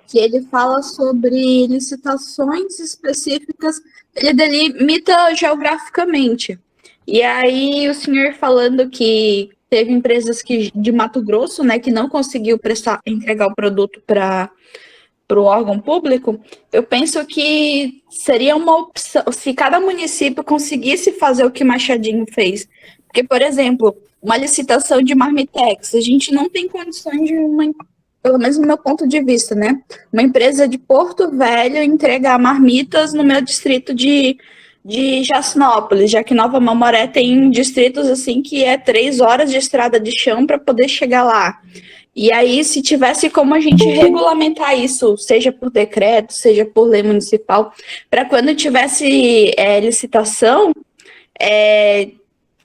que ele fala sobre licitações específicas, ele delimita geograficamente. E aí o senhor falando que teve empresas de Mato Grosso, né, que não conseguiu entregar o produto para o órgão público, eu penso que seria uma opção, se cada município conseguisse fazer o que Machadinho fez. Porque, por exemplo, uma licitação de marmitex, a gente não tem condições de pelo menos no meu ponto de vista, né, uma empresa de Porto Velho entregar marmitas no meu distrito de Jacinópolis, já que Nova Mamoré tem distritos assim que é 3 horas de estrada de chão para poder chegar lá. E aí, se tivesse como a gente regulamentar isso, seja por decreto, seja por lei municipal, para quando tivesse licitação,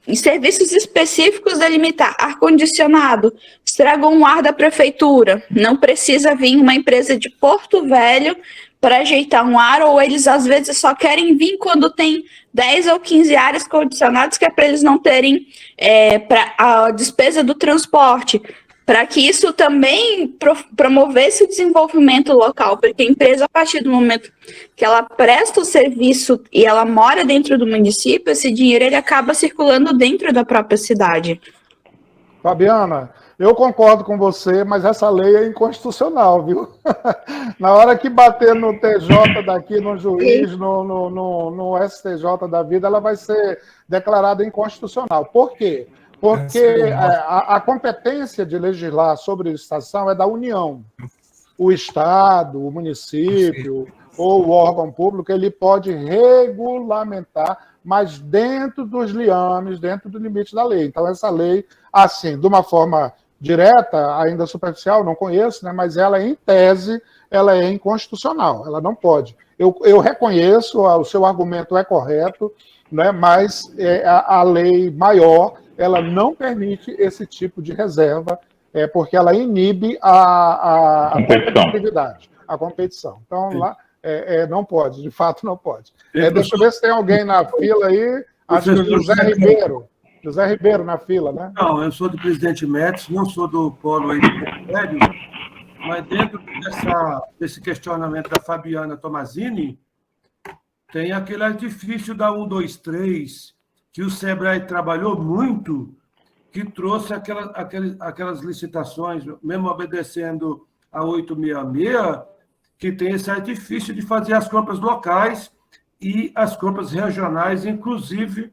em serviços específicos delimitar ar-condicionado, estragou um ar da prefeitura, não precisa vir uma empresa de Porto Velho para ajeitar um ar, ou eles às vezes só querem vir quando tem 10 ou 15 ares condicionados, que é para eles não terem para a despesa do transporte, para que isso também promovesse o desenvolvimento local, porque a empresa, a partir do momento que ela presta o serviço e ela mora dentro do município, esse dinheiro ele acaba circulando dentro da própria cidade. Fabiana, eu concordo com você, mas essa lei é inconstitucional, viu? Na hora que bater no TJ daqui, no juiz, no STJ da vida, ela vai ser declarada inconstitucional. Por quê? Porque a competência de legislar sobre licitação é da União. O Estado, o município ou o órgão público, ele pode regulamentar, mas dentro dos liames, dentro do limite da lei. Então, essa lei, assim, de uma forma direta, ainda superficial, não conheço, né, mas ela, em tese, ela é inconstitucional, ela não pode. Eu reconheço, o seu argumento é correto, né, mas a lei maior, ela não permite esse tipo de reserva, porque ela inibe a competitividade, a competição. Então, lá, não pode, de fato não pode. Deixa eu ver se tem alguém na fila aí. Acho que o José Ribeiro. José Ribeiro na fila, né? Não, eu sou do Presidente Médici, não sou do polo aí do prédio, mas dentro desse questionamento da Fabiana Tomazini, tem aquele artifício da 123, que o SEBRAE trabalhou muito, que trouxe aquelas licitações, mesmo obedecendo a 866, que tem esse artifício de fazer as compras locais e as compras regionais, inclusive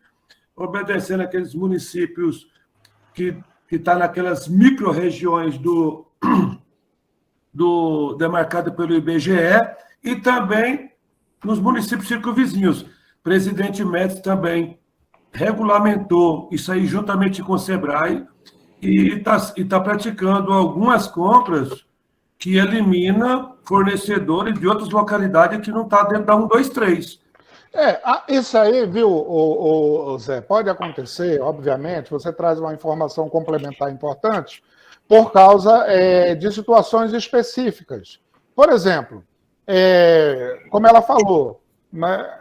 obedecendo aqueles municípios que estão naquelas micro-regiões demarcado pelo IBGE e também nos municípios circunvizinhos. Presidente Médici também regulamentou isso aí juntamente com o SEBRAE e está praticando algumas compras que elimina fornecedores de outras localidades que não está dentro da 123. Isso aí, viu, Zé, pode acontecer, obviamente, você traz uma informação complementar importante por causa de situações específicas. Por exemplo, como ela falou,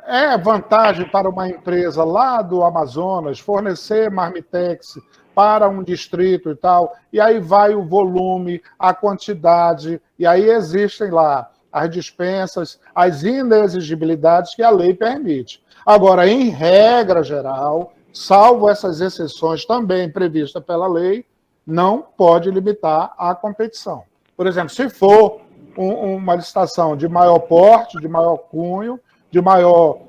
é vantagem para uma empresa lá do Amazonas fornecer marmitex para um distrito e tal, e aí vai o volume, a quantidade, e aí existem lá as dispensas, as inexigibilidades que a lei permite. Agora, em regra geral, salvo essas exceções também previstas pela lei, não pode limitar a competição. Por exemplo, se for uma licitação de maior porte, de maior cunho, de maior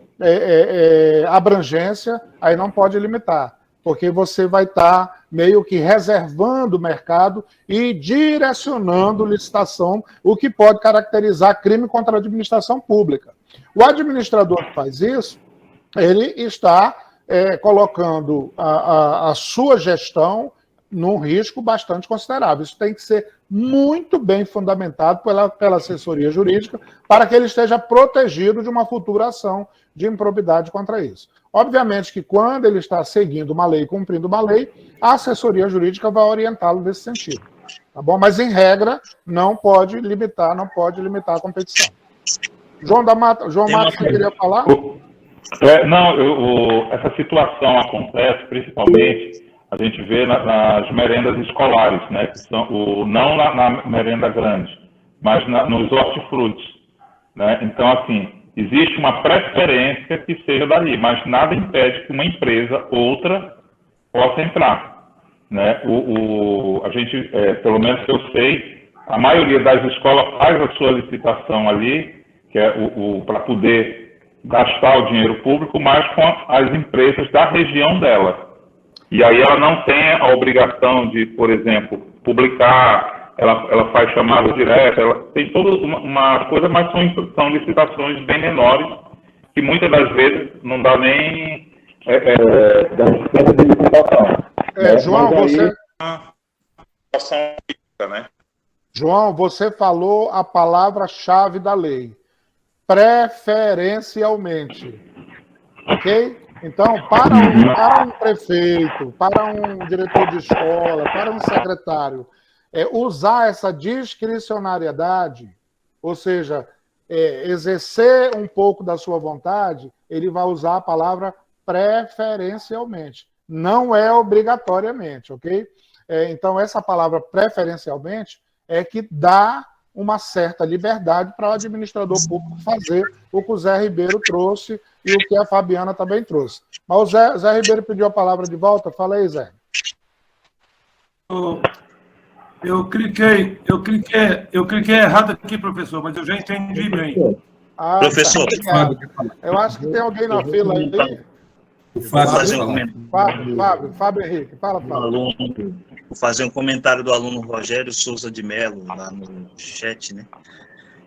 abrangência, aí não pode limitar, porque você vai estar meio que reservando o mercado e direcionando licitação, o que pode caracterizar crime contra a administração pública. O administrador que faz isso, ele está colocando a sua gestão num risco bastante considerável. Isso tem que ser muito bem fundamentado pela assessoria jurídica para que ele esteja protegido de uma futura ação de improbidade contra isso. Obviamente que quando ele está seguindo uma lei, cumprindo uma lei, a assessoria jurídica vai orientá-lo nesse sentido. Tá bom? Mas, em regra, não pode limitar a competição. João Matos, você queria falar? Essa situação acontece principalmente, a gente vê nas merendas escolares, né? Que são, não na merenda grande, mas nos hortifrutis, né? Então, assim, existe uma preferência que seja dali, mas nada impede que uma empresa, outra, possa entrar, né? A gente, pelo menos que eu sei, a maioria das escolas faz a sua licitação ali, que é para poder gastar o dinheiro público, mas com as empresas da região dela. E aí ela não tem a obrigação de, por exemplo, publicar, ela faz chamada direta, ela tem toda uma coisa, mas são licitações bem menores, que muitas das vezes não dá nem da licença de licitação. João, né? João, você falou a palavra-chave da lei. Preferencialmente. Ok? Então, para um prefeito, para um diretor de escola, para um secretário, usar essa discricionariedade, ou seja, exercer um pouco da sua vontade, ele vai usar a palavra preferencialmente. Não é obrigatoriamente, ok? Então, essa palavra preferencialmente é que dá uma certa liberdade para o administrador público fazer o que o Zé Ribeiro trouxe e o que a Fabiana também trouxe. Mas o Zé Ribeiro pediu a palavra de volta. Fala aí, Zé. Eu cliquei errado aqui, professor, mas eu já entendi bem. Ah, Professor. tá. Eu acho que tem alguém na fila aí. O Fábio vai fazer um falar. comentário. Fábio Henrique, fala, do Fábio. aluno, vou fazer um comentário do aluno Rogério Souza de Mello, lá no chat, né?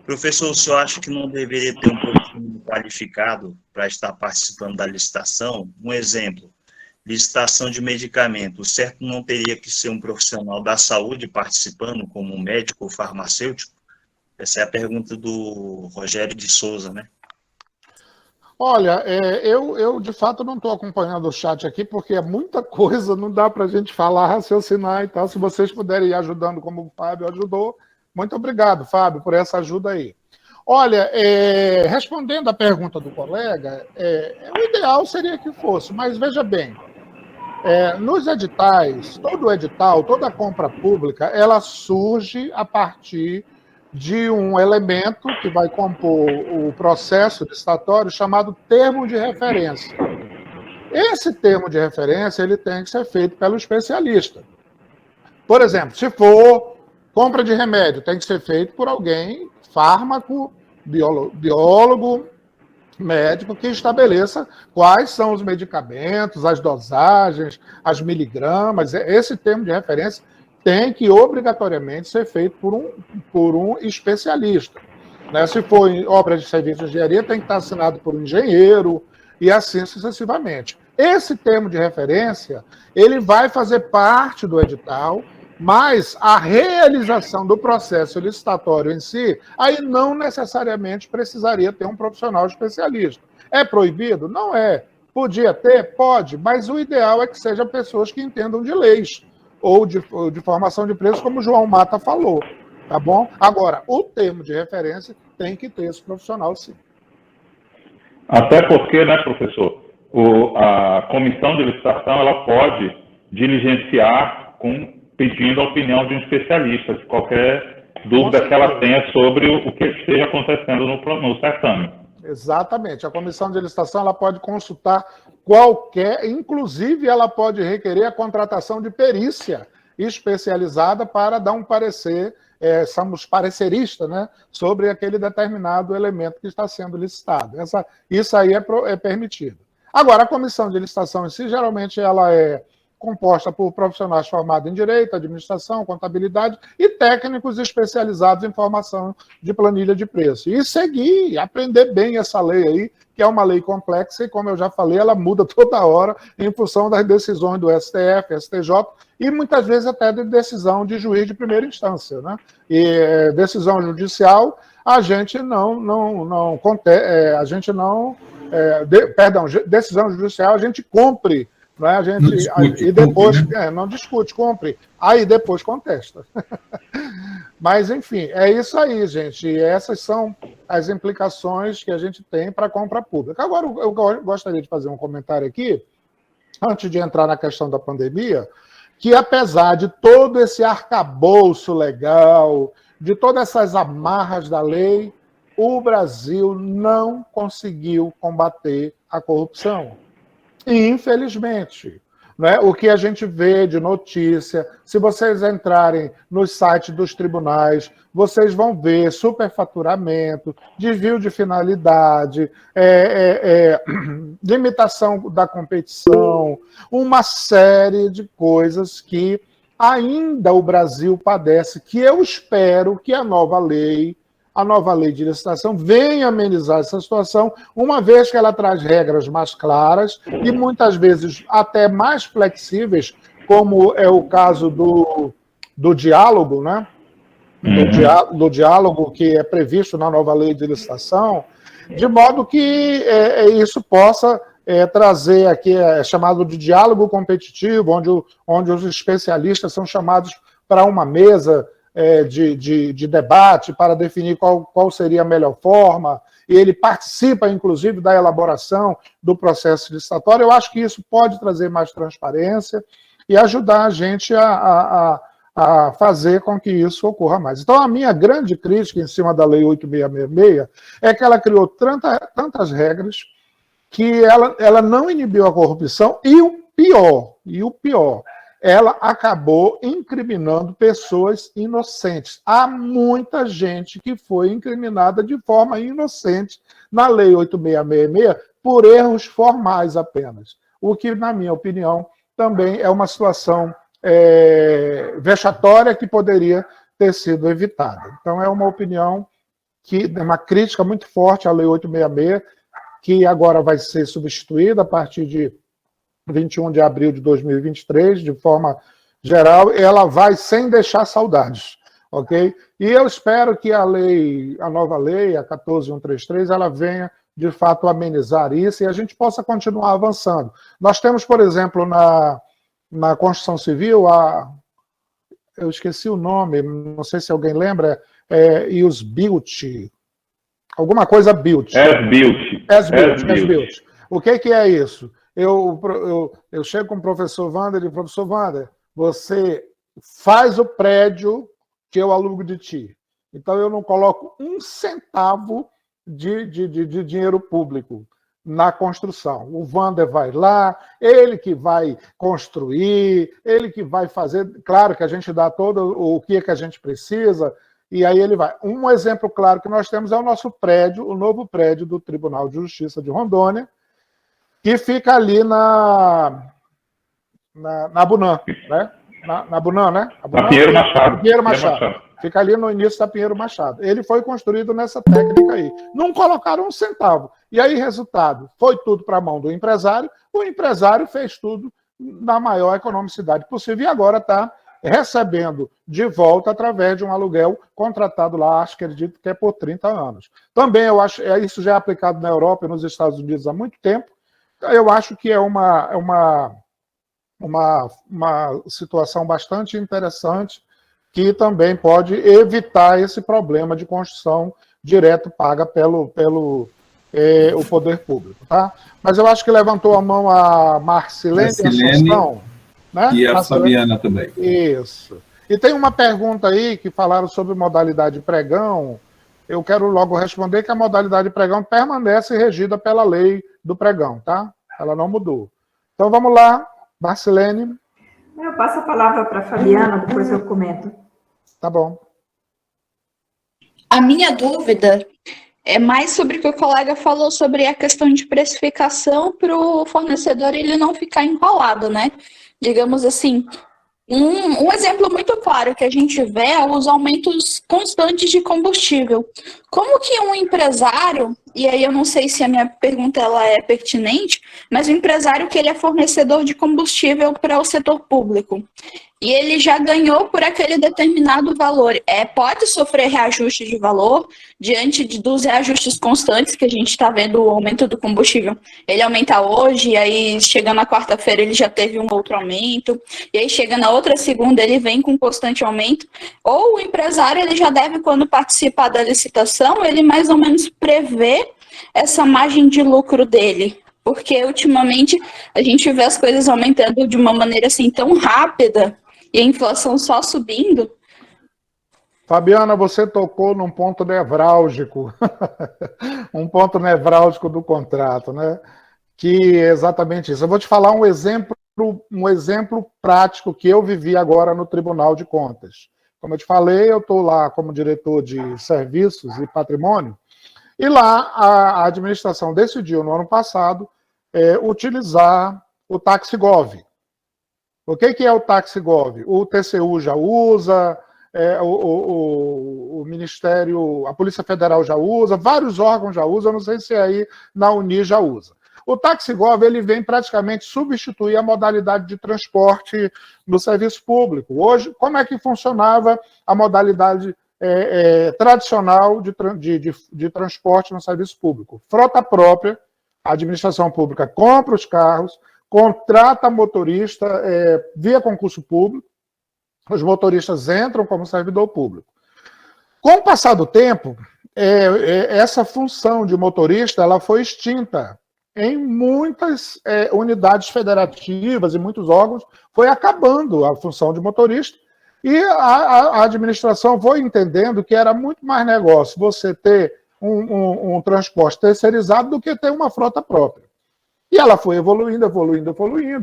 Professor, o senhor acha que não deveria ter um profissional qualificado para estar participando da licitação? Um exemplo, licitação de medicamento. O certo não teria que ser um profissional da saúde participando, como um médico ou farmacêutico? Essa é a pergunta do Rogério de Souza, né? Olha, eu de fato não estou acompanhando o chat aqui, porque é muita coisa, não dá para a gente falar, raciocinar e tal. Se vocês puderem ir ajudando, como o Fábio ajudou, muito obrigado, Fábio, por essa ajuda aí. Olha, respondendo à pergunta do colega, o ideal seria que fosse, mas veja bem, nos editais, todo edital, toda compra pública, ela surge a partir de um elemento que vai compor o processo licitatório chamado termo de referência. Esse termo de referência ele tem que ser feito pelo especialista. Por exemplo, se for compra de remédio, tem que ser feito por alguém, fármaco, biólogo, médico, que estabeleça quais são os medicamentos, as dosagens, as miligramas. Esse termo de referência tem que obrigatoriamente ser feito por um especialista. Né? Se for em obra de serviço de engenharia, tem que estar assinado por um engenheiro e assim sucessivamente. Esse termo de referência, ele vai fazer parte do edital, mas a realização do processo licitatório em si, aí não necessariamente precisaria ter um profissional especialista. É proibido? Não é. Podia ter? Pode, mas o ideal é que sejam pessoas que entendam de leis, ou de formação de preços, como o João Mata falou, tá bom? Agora, o termo de referência tem que ter esse profissional, sim. Até porque, né, professor, a comissão de licitação, ela pode diligenciar pedindo a opinião de um especialista, de qualquer dúvida que ela tenha sobre o que esteja acontecendo no certame. Exatamente. A comissão de licitação ela pode consultar inclusive ela pode requerer a contratação de perícia especializada para dar um parecer, somos pareceristas, né, sobre aquele determinado elemento que está sendo licitado. Isso aí é permitido. Agora, a comissão de licitação em si, geralmente ela é composta por profissionais formados em Direito, Administração, Contabilidade e técnicos especializados em formação de planilha de preço. E seguir, aprender bem essa lei aí, que é uma lei complexa e, como eu já falei, ela muda toda hora em função das decisões do STF, STJ e muitas vezes até de decisão de juiz de primeira instância. Né? E decisão judicial, a gente decisão judicial a gente cumpre. Né? A gente, não discute, e depois cumpre, né? Não discute, cumpre. Aí depois contesta. Mas, enfim, é isso aí, gente. E essas são as implicações que a gente tem para a compra pública. Agora, eu gostaria de fazer um comentário aqui, antes de entrar na questão da pandemia, que apesar de todo esse arcabouço legal, de todas essas amarras da lei, o Brasil não conseguiu combater a corrupção. Infelizmente, né? O que a gente vê de notícia, se vocês entrarem nos sites dos tribunais, vocês vão ver superfaturamento, desvio de finalidade, limitação da competição, uma série de coisas que ainda o Brasil padece, que eu espero que a nova lei de licitação venha amenizar essa situação, uma vez que ela traz regras mais claras e muitas vezes até mais flexíveis, como é o caso do diálogo, né? Do diálogo que é previsto na nova lei de licitação, de modo que isso possa trazer aqui, chamado de diálogo competitivo, onde os especialistas são chamados para uma mesa de debate para definir qual seria a melhor forma, e ele participa, inclusive, da elaboração do processo licitatório. Eu acho que isso pode trazer mais transparência e ajudar a gente a fazer com que isso ocorra mais. Então, a minha grande crítica em cima da Lei 8.666 é que ela criou tantas regras que ela não inibiu a corrupção, e o pior, ela acabou incriminando pessoas inocentes. Há muita gente que foi incriminada de forma inocente na Lei 8666 por erros formais apenas, o que, na minha opinião, também é uma situação vexatória que poderia ter sido evitada. Então, é uma opinião uma crítica muito forte à Lei 866, que agora vai ser substituída a partir de 21 de abril de 2023, de forma geral, ela vai sem deixar saudades, ok? E eu espero que a nova lei, a 14133, ela venha, de fato, amenizar isso e a gente possa continuar avançando. Nós temos, por exemplo, na Constituição Civil, eu esqueci o nome, não sei se alguém lembra, Ius Bildt, alguma coisa Bildt. As-built. O que é isso? Eu chego com o professor Wander e digo, professor Wander, você faz o prédio que eu alugo de ti. Então, eu não coloco um centavo de dinheiro público na construção. O Wander vai lá, ele que vai construir, ele que vai fazer. Claro que a gente dá todo o que a gente precisa, e aí ele vai. Um exemplo claro que nós temos é o nosso prédio, o novo prédio do Tribunal de Justiça de Rondônia, que fica ali na Bunã, né? Na Bunã, né? Na Pinheiro Machado. Pinheiro Machado. Fica ali no início da Pinheiro Machado. Ele foi construído nessa técnica aí. Não colocaram um centavo. E aí, resultado, foi tudo para a mão do empresário. O empresário fez tudo na maior economicidade possível e agora está recebendo de volta através de um aluguel contratado lá, acredito que é por 30 anos. Também eu acho, isso já é aplicado na Europa e nos Estados Unidos há muito tempo. Eu acho que é uma situação bastante interessante que também pode evitar esse problema de construção direto paga pelo o poder público. Tá? Mas eu acho que levantou a mão a Marcilene Assunção, né? E a Fabiana também. Isso. E tem uma pergunta aí que falaram sobre modalidade pregão. Eu quero logo responder que a modalidade pregão permanece regida pela lei do pregão, tá? Ela não mudou. Então vamos lá, Marcilene. Eu passo a palavra para a Fabiana, depois eu comento. Tá bom. A minha dúvida é mais sobre o que o colega falou sobre a questão de precificação para o fornecedor ele não ficar enrolado, né? Digamos assim, um exemplo muito claro que a gente vê é os aumentos constantes de combustível. Como que um empresário, e aí eu não sei se a minha pergunta ela é pertinente, mas um empresário que ele é fornecedor de combustível para o setor público, e ele já ganhou por aquele determinado valor, pode sofrer reajuste de valor diante dos reajustes constantes que a gente está vendo o aumento do combustível. Ele aumenta hoje, e aí chega na quarta-feira ele já teve um outro aumento, e aí chega na outra segunda ele vem com constante aumento. Ou o empresário ele já deve, quando participar da licitação, ele mais ou menos prevê essa margem de lucro dele. Porque ultimamente a gente vê as coisas aumentando de uma maneira assim tão rápida e a inflação só subindo. Fabiana, você tocou num ponto nevrálgico, um ponto nevrálgico do contrato, né? Que é exatamente isso. Eu vou te falar um exemplo prático que eu vivi agora no Tribunal de Contas. Como eu te falei, eu estou lá como diretor de serviços e patrimônio, e lá a administração decidiu, no ano passado, utilizar o TaxiGov. O que é o TaxiGov? O TCU já usa, o Ministério, a Polícia Federal já usa, vários órgãos já usam, não sei se aí na Uni já usa. O TaxiGov ele vem praticamente substituir a modalidade de transporte no serviço público. Hoje, como é que funcionava a modalidade tradicional de transporte no serviço público? Frota própria, a administração pública compra os carros, contrata motorista via concurso público, os motoristas entram como servidor público. Com o passar do tempo, essa função de motorista ela foi extinta. Em muitas unidades federativas e muitos órgãos, foi acabando a função de motorista, e a administração foi entendendo que era muito mais negócio você ter um transporte terceirizado do que ter uma frota própria. E ela foi evoluindo.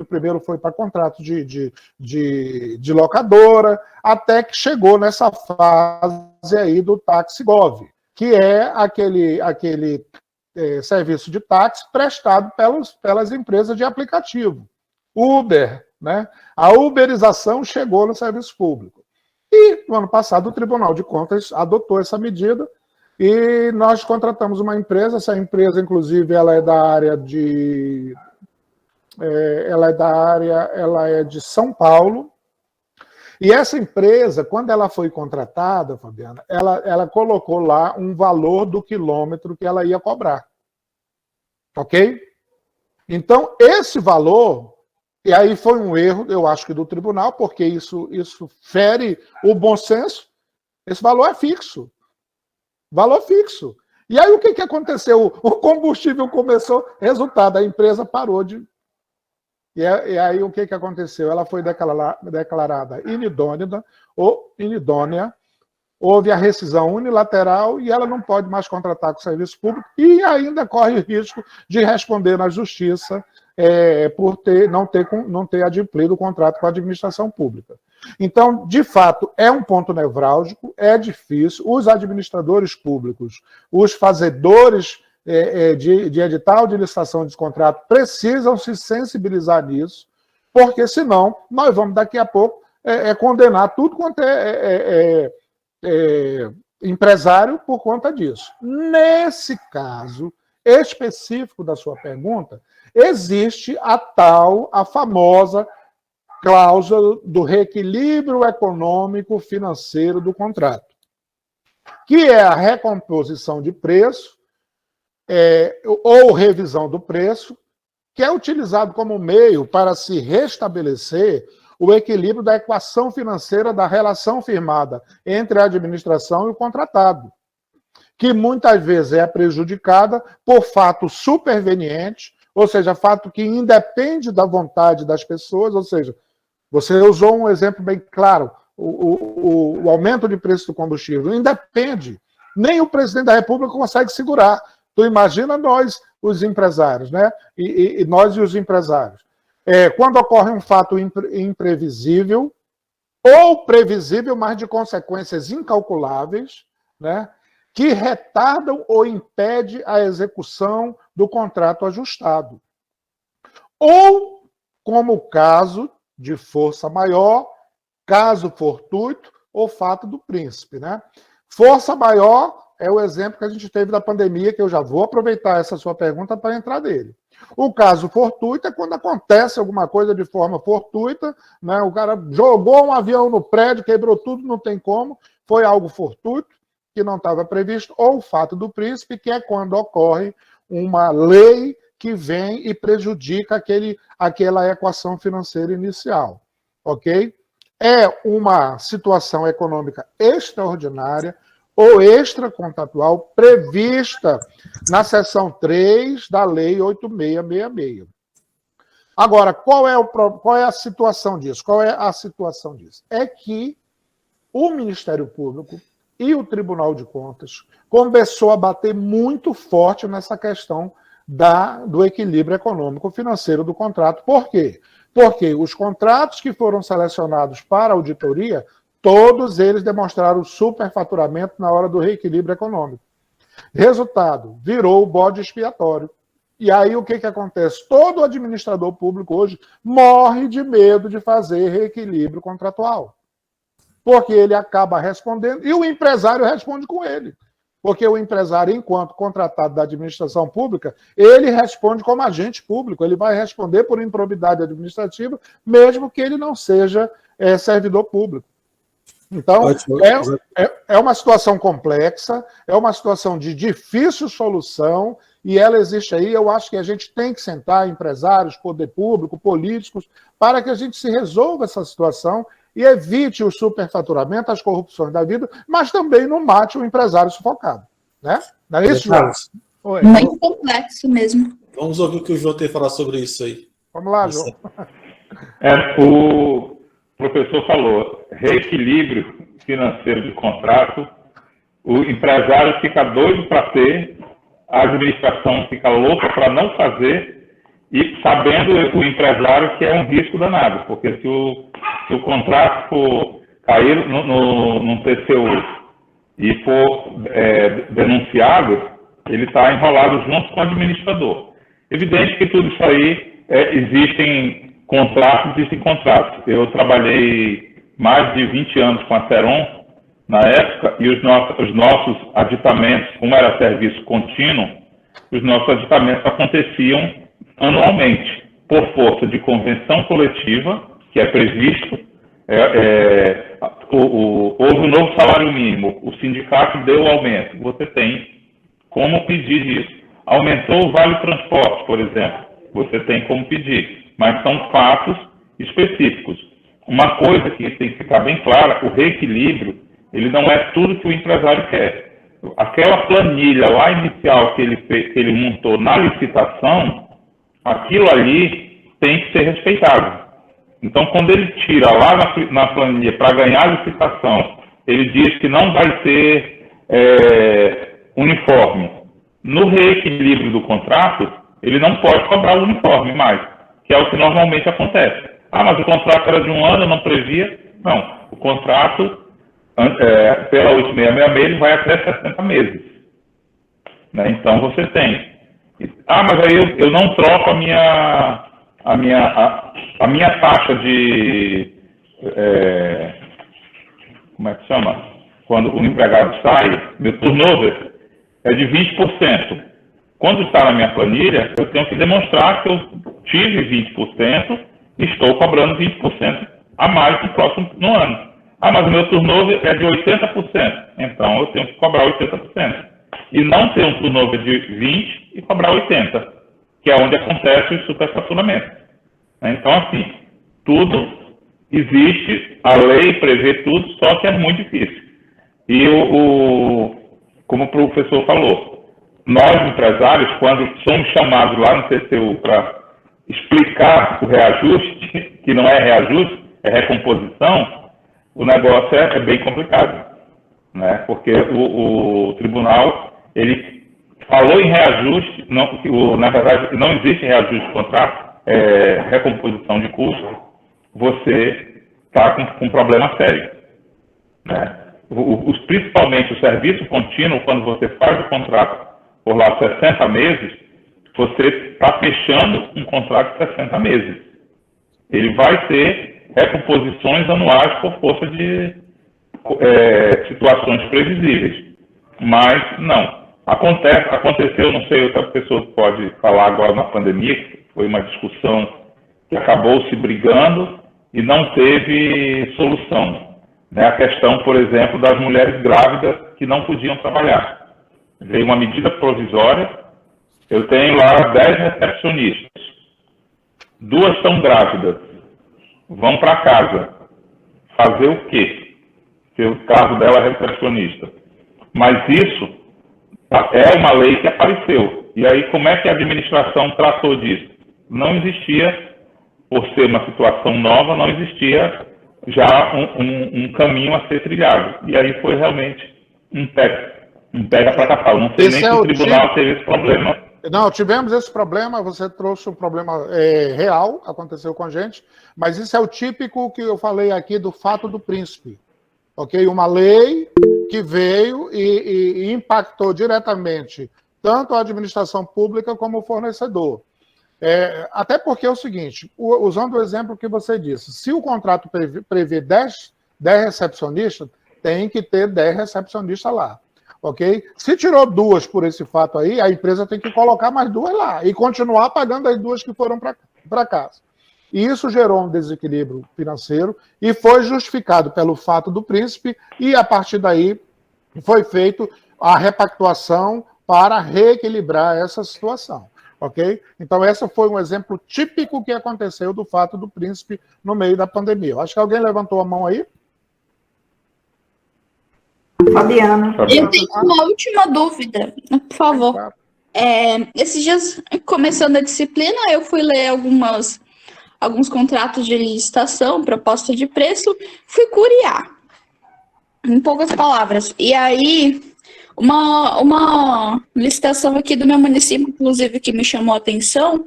Primeiro foi para contrato de locadora, até que chegou nessa fase aí do TaxiGov, que é aquele serviço de táxi prestado pelas empresas de aplicativo. Uber, né? A uberização chegou no serviço público. E, no ano passado, o Tribunal de Contas adotou essa medida e nós contratamos uma empresa. Essa empresa, inclusive, ela é de São Paulo. E essa empresa, quando ela foi contratada, Fabiana, ela colocou lá um valor do quilômetro que ela ia cobrar. Ok? Então, esse valor, e aí foi um erro, eu acho que do tribunal, porque isso fere o bom senso, esse valor é fixo. Valor fixo. E aí o que aconteceu? O combustível começou, resultado, a empresa parou de... E aí o que aconteceu? Ela foi declarada inidônea, houve a rescisão unilateral e ela não pode mais contratar com o serviço público e ainda corre o risco de responder na justiça por não ter adimplido o contrato com a administração pública. Então, de fato, é um ponto nevrálgico, é difícil. Os administradores públicos, os fazedores de edital de licitação de contrato precisam se sensibilizar nisso, porque senão nós vamos daqui a pouco condenar tudo quanto empresário por conta disso. Nesse caso específico da sua pergunta, existe a famosa cláusula do reequilíbrio econômico financeiro do contrato, que é a recomposição de preço ou revisão do preço, que é utilizado como meio para se restabelecer o equilíbrio da equação financeira da relação firmada entre a administração e o contratado, que muitas vezes é prejudicada por fato superveniente, ou seja, fato que independe da vontade das pessoas, ou seja, você usou um exemplo bem claro, o aumento de preço do combustível independe, nem o presidente da República consegue segurar. Tu imagina nós, os empresários, né? E nós e os empresários. Quando ocorre um fato imprevisível, ou previsível, mas de consequências incalculáveis, né? Que retardam ou impedem a execução do contrato ajustado. Ou, como o caso de força maior, caso fortuito ou fato do príncipe, né? Força maior é o exemplo que a gente teve da pandemia, que eu já vou aproveitar essa sua pergunta para entrar nele. O caso fortuito é quando acontece alguma coisa de forma fortuita, né? O cara jogou um avião no prédio, quebrou tudo, não tem como, foi algo fortuito, que não estava previsto, ou o fato do príncipe, que é quando ocorre uma lei que vem e prejudica aquela equação financeira inicial. Ok? É uma situação econômica extraordinária, ou extracontratual prevista na seção 3 da Lei 8666. Agora, qual é a situação disso? Qual é a situação disso? É que o Ministério Público e o Tribunal de Contas começou a bater muito forte nessa questão do equilíbrio econômico-financeiro do contrato. Por quê? Porque os contratos que foram selecionados para auditoria, todos eles demonstraram superfaturamento na hora do reequilíbrio econômico. Resultado, virou o bode expiatório. E aí o que acontece? Todo administrador público hoje morre de medo de fazer reequilíbrio contratual. Porque ele acaba respondendo, e o empresário responde com ele. Porque o empresário, enquanto contratado da administração pública, ele responde como agente público, ele vai responder por improbidade administrativa, mesmo que ele não seja servidor público. Então, é uma situação complexa, é uma situação de difícil solução, e ela existe aí. Eu acho que a gente tem que sentar, empresários, poder público, políticos, para que a gente se resolva essa situação e evite o superfaturamento, as corrupções da vida, mas também não mate o empresário sufocado. Né? Não é isso, João? Muito complexo mesmo. Vamos ouvir o que o João tem a falar sobre isso aí. Vamos lá, João. O professor falou, reequilíbrio financeiro de contrato, o empresário fica doido para ter, a administração fica louca para não fazer, e sabendo o empresário que é um risco danado, porque se o contrato for cair no TCU e for denunciado, ele está enrolado junto com o administrador. Evidente que tudo isso aí existem contratos e contratos. Eu trabalhei mais de 20 anos com a Ceron na época, e os nossos aditamentos, como era serviço contínuo, os nossos aditamentos aconteciam anualmente, por força de convenção coletiva, que é previsto, houve um novo salário mínimo, o sindicato deu o aumento, você tem como pedir isso. Aumentou o vale transporte, por exemplo, você tem como pedir, mas são fatos específicos. Uma coisa que tem que ficar bem clara, o reequilíbrio, ele não é tudo que o empresário quer. Aquela planilha lá inicial que ele montou na licitação, aquilo ali tem que ser respeitado. Então, quando ele tira lá na planilha para ganhar a licitação, ele diz que não vai ser uniforme. No reequilíbrio do contrato, ele não pode cobrar o uniforme mais, que é o que normalmente acontece. Ah, mas o contrato era de um ano, eu não previa. Não, o contrato, pela 8666, ele vai até 60 meses. Né? Então, você tem. Ah, mas aí eu não troco a minha taxa de... como é que chama? Quando o empregado sai, meu turnover é de 20%. Quando está na minha planilha, eu tenho que demonstrar que eu tive 20% e estou cobrando 20% a mais no ano. Ah, mas o meu turnover é de 80%. Então, eu tenho que cobrar 80%. E não ter um turnover de 20% e cobrar 80%, que é onde acontece o superfaturamentos. Então, assim, tudo existe, a lei prevê tudo, só que é muito difícil. E, como o professor falou, nós, empresários, quando somos chamados lá no TCU para explicar o reajuste, que não é reajuste, é recomposição, o negócio é bem complicado, né? Porque o tribunal, ele falou em reajuste, na verdade, não existe reajuste de contrato, recomposição de custo, você está com um problema sério, né? Principalmente o serviço contínuo, quando você faz o contrato por lá 60 meses, você está fechando um contrato de 60 meses. Ele vai ter recomposições anuais por força de situações previsíveis. Mas, não. Aconteceu, não sei, outra pessoa pode falar agora na pandemia, que foi uma discussão que acabou se brigando e não teve solução. Né? A questão, por exemplo, das mulheres grávidas que não podiam trabalhar. Veio uma medida provisória, eu tenho lá 10 recepcionistas, 2 estão grávidas, vão para casa, fazer o quê? Se o caso dela é recepcionista. Mas isso é uma lei que apareceu. E aí, como é que a administração tratou disso? Não existia, por ser uma situação nova, não existia já um caminho a ser trilhado. E aí foi realmente um pega para capar. Não sei nem se o tribunal teve esse problema. Não, tivemos esse problema, você trouxe um problema real, aconteceu com a gente, mas isso é o típico que eu falei aqui do fato do príncipe. Ok? Uma lei que veio e impactou diretamente tanto a administração pública como o fornecedor. Até porque é o seguinte, usando o exemplo que você disse, se o contrato prevê 10 recepcionistas, tem que ter 10 recepcionistas lá. Ok? Se tirou 2 por esse fato aí, a empresa tem que colocar mais 2 lá e continuar pagando as 2 que foram para casa. E isso gerou um desequilíbrio financeiro e foi justificado pelo fato do príncipe e, a partir daí, foi feita a repactuação para reequilibrar essa situação. Ok? Então, esse foi um exemplo típico que aconteceu do fato do príncipe no meio da pandemia. Eu acho que alguém levantou a mão aí. Fabiana. Eu tenho uma última dúvida, por favor. Esses dias, começando a disciplina, eu fui ler alguns contratos de licitação, proposta de preço, fui curiar, em poucas palavras. E aí, Uma licitação aqui do meu município, inclusive, que me chamou a atenção,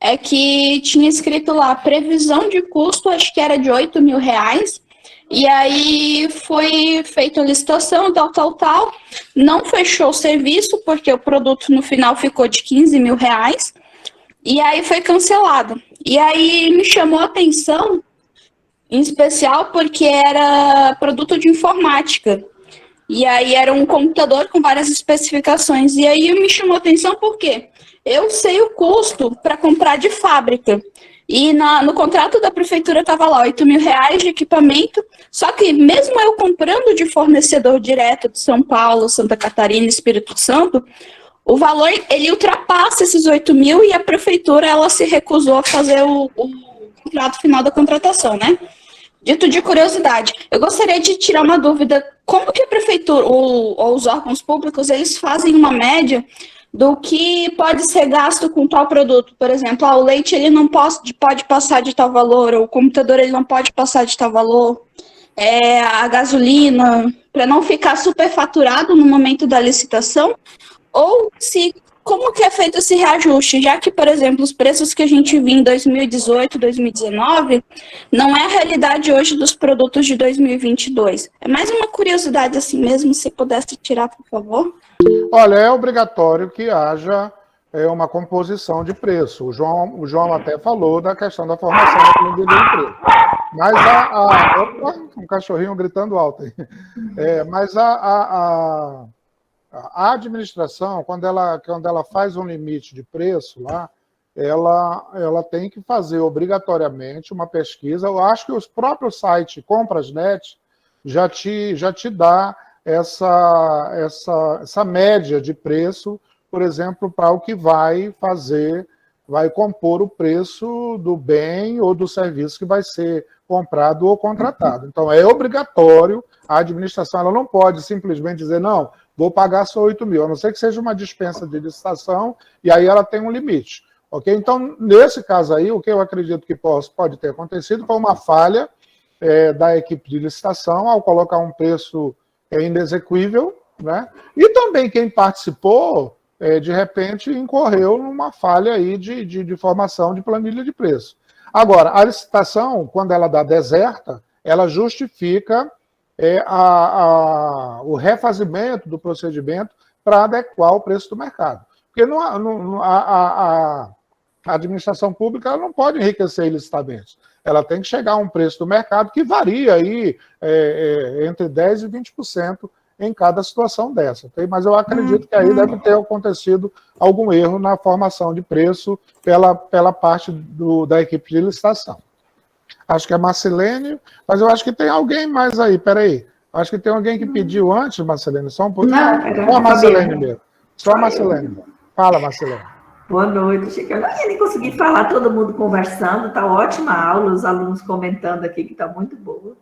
é que tinha escrito lá, previsão de custo, acho que era de R$ 8.000, e aí foi feita a licitação, tal, não fechou o serviço, porque o produto no final ficou de R$ 15.000, e aí foi cancelado. E aí me chamou a atenção, em especial porque era produto de informática. E aí era um computador com várias especificações. E aí me chamou a atenção porque eu sei o custo para comprar de fábrica. E no contrato da prefeitura estava lá R$ 8.000 de equipamento. Só que mesmo eu comprando de fornecedor direto de São Paulo, Santa Catarina, Espírito Santo, o valor ele ultrapassa esses 8.000 e a prefeitura ela se recusou a fazer o contrato final da contratação, né? Dito de curiosidade, eu gostaria de tirar uma dúvida, como que a prefeitura ou os órgãos públicos, eles fazem uma média do que pode ser gasto com tal produto? Por exemplo, o leite ele não pode passar de tal valor, ou o computador ele não pode passar de tal valor, a gasolina, para não ficar superfaturado no momento da licitação, ou como que é feito esse reajuste, já que, por exemplo, os preços que a gente viu em 2018, 2019, não é a realidade hoje dos produtos de 2022. É mais uma curiosidade assim mesmo, se pudesse tirar, por favor. Olha, é obrigatório que haja uma composição de preço. O João até falou da questão da formação da planilha de emprego. Mas opa, um cachorrinho gritando alto aí. Mas a administração, quando ela faz um limite de preço lá, ela tem que fazer obrigatoriamente uma pesquisa. Eu acho que os próprios sites Comprasnet já te dá essa média de preço, por exemplo, para o que vai compor o preço do bem ou do serviço que vai ser comprado ou contratado. Então, é obrigatório, a administração ela não pode simplesmente dizer, não, vou pagar só 8.000, a não ser que seja uma dispensa de licitação, e aí ela tem um limite. Okay? Então, nesse caso aí, o que eu acredito que pode ter acontecido foi uma falha da equipe de licitação ao colocar um preço inexequível, né? E também quem participou, de repente, incorreu numa falha aí de formação de planilha de preço. Agora, a licitação, quando ela dá deserta, ela justifica o refazimento do procedimento para adequar o preço do mercado. Porque a administração pública ela não pode enriquecer ilicitamente. Ela tem que chegar a um preço do mercado que varia aí, entre 10% e 20% em cada situação dessa. Okay? Mas eu acredito que aí deve ter acontecido algum erro na formação de preço pela parte da equipe de licitação. Acho que é Marcelene, mas eu acho que tem alguém mais aí, peraí. Acho que tem alguém que pediu antes, Marcelene, só um pouquinho. Não, só a Marcelene mesmo. Só a Marcelene. Fala, Marcelene. Boa noite, Chico. Eu não ia nem conseguir falar, todo mundo conversando, está ótima a aula, os alunos comentando aqui que está muito boa.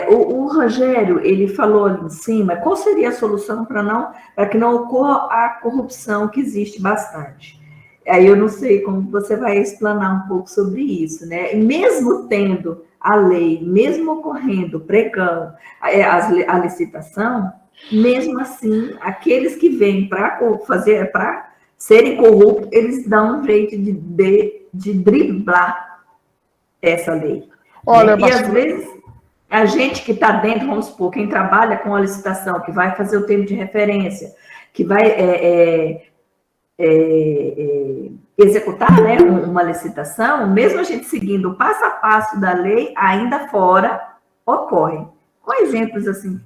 O Rogério, ele falou ali em cima, qual seria a solução para que não ocorra a corrupção que existe bastante? Aí eu não sei como você vai explanar um pouco sobre isso, né? E mesmo tendo a lei, mesmo ocorrendo pregão, a licitação, mesmo assim, aqueles que vêm para serem corruptos, eles dão um jeito de driblar essa lei. Olha, né? E às vezes, a gente que está dentro, vamos supor, quem trabalha com a licitação, que vai fazer o termo de referência, que vai executar, né, uma licitação, mesmo a gente seguindo o passo a passo da lei, ainda fora ocorre. Com exemplos assim.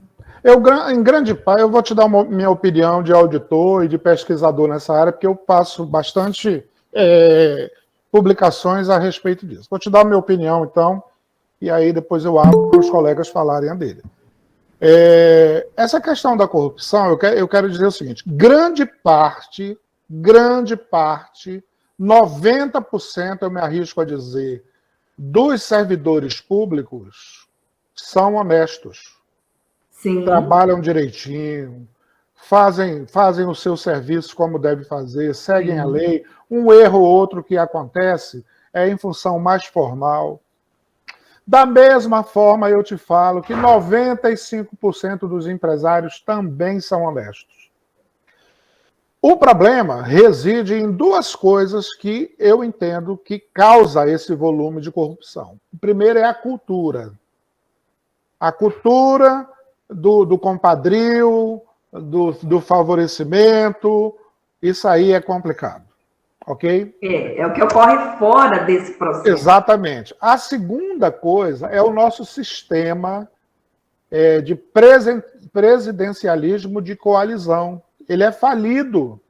Em grande parte, eu vou te dar minha opinião de auditor e de pesquisador nessa área, porque eu passo bastante publicações a respeito disso. Vou te dar minha opinião, então, e aí depois eu abro para os colegas falarem a dele. Essa questão da corrupção, eu quero dizer o seguinte, grande parte, 90%, eu me arrisco a dizer, dos servidores públicos são honestos. Sim. Trabalham direitinho, fazem o seu serviço como deve fazer, seguem a lei. Um erro ou outro que acontece é em função mais formal. Da mesma forma, eu te falo que 95% dos empresários também são honestos. O problema reside em duas coisas que eu entendo que causa esse volume de corrupção. O primeiro é a cultura. A cultura do compadrio, do favorecimento, isso aí é complicado, ok? É o que ocorre fora desse processo. Exatamente. A segunda coisa é o nosso sistema de presidencialismo de coalizão. Ele é falido,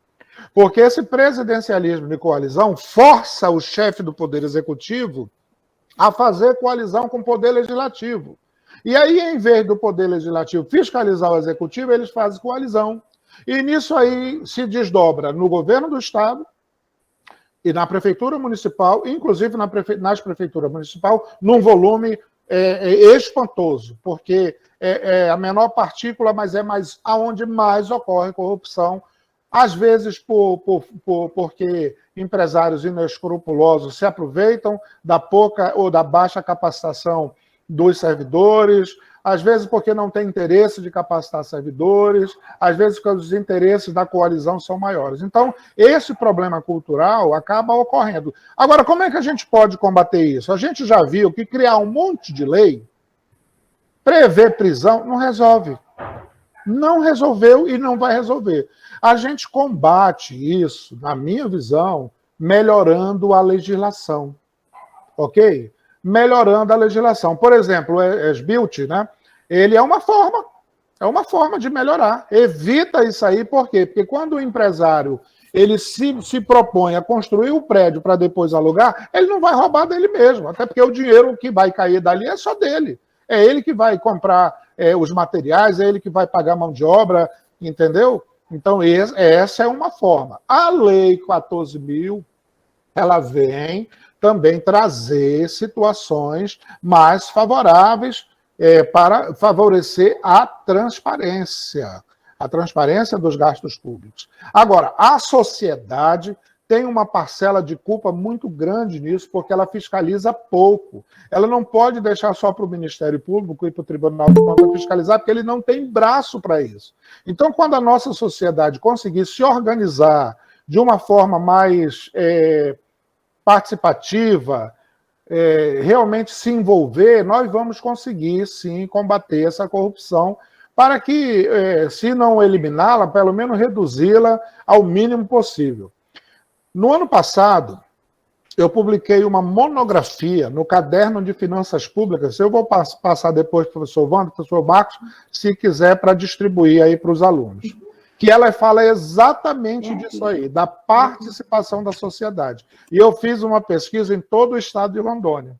porque esse presidencialismo de coalizão força o chefe do Poder Executivo a fazer coalizão com o Poder Legislativo. E aí, em vez do Poder Legislativo fiscalizar o Executivo, eles fazem coalizão. E nisso aí se desdobra no governo do Estado e na Prefeitura Municipal, inclusive nas Prefeituras Municipais, num volume espantoso, porque é a menor partícula, mas é mais aonde mais ocorre corrupção, às vezes porque empresários inescrupulosos se aproveitam da pouca ou da baixa capacitação dos servidores, às vezes porque não tem interesse de capacitar servidores, às vezes porque os interesses da coalizão são maiores. Então, esse problema cultural acaba ocorrendo. Agora, como é que a gente pode combater isso? A gente já viu que criar um monte de lei, prever prisão, não resolve. Não resolveu e não vai resolver. A gente combate isso, na minha visão, melhorando a legislação. Ok? Melhorando a legislação. Por exemplo, o SBILT, né? Ele é uma forma de melhorar. Evita isso aí, por quê? Porque quando o empresário ele se propõe a construir o prédio para depois alugar, ele não vai roubar dele mesmo, até porque o dinheiro que vai cair dali é só dele. É ele que vai comprar os materiais, é ele que vai pagar a mão de obra, entendeu? Então, essa é uma forma. A Lei 14.000, ela vem também trazer situações mais favoráveis para favorecer a transparência dos gastos públicos. Agora, a sociedade tem uma parcela de culpa muito grande nisso, porque ela fiscaliza pouco. Ela não pode deixar só para o Ministério Público e para o Tribunal de Contas fiscalizar, porque ele não tem braço para isso. Então, quando a nossa sociedade conseguir se organizar de uma forma mais participativa, realmente se envolver, nós vamos conseguir, sim, combater essa corrupção para que, se não eliminá-la, pelo menos reduzi-la ao mínimo possível. No ano passado, eu publiquei uma monografia no Caderno de Finanças Públicas, eu vou passar depois para o professor Wander, professor Marcos, se quiser, para distribuir aí para os alunos. Que ela fala exatamente disso aí, da participação da sociedade. E eu fiz uma pesquisa em todo o estado de Rondônia.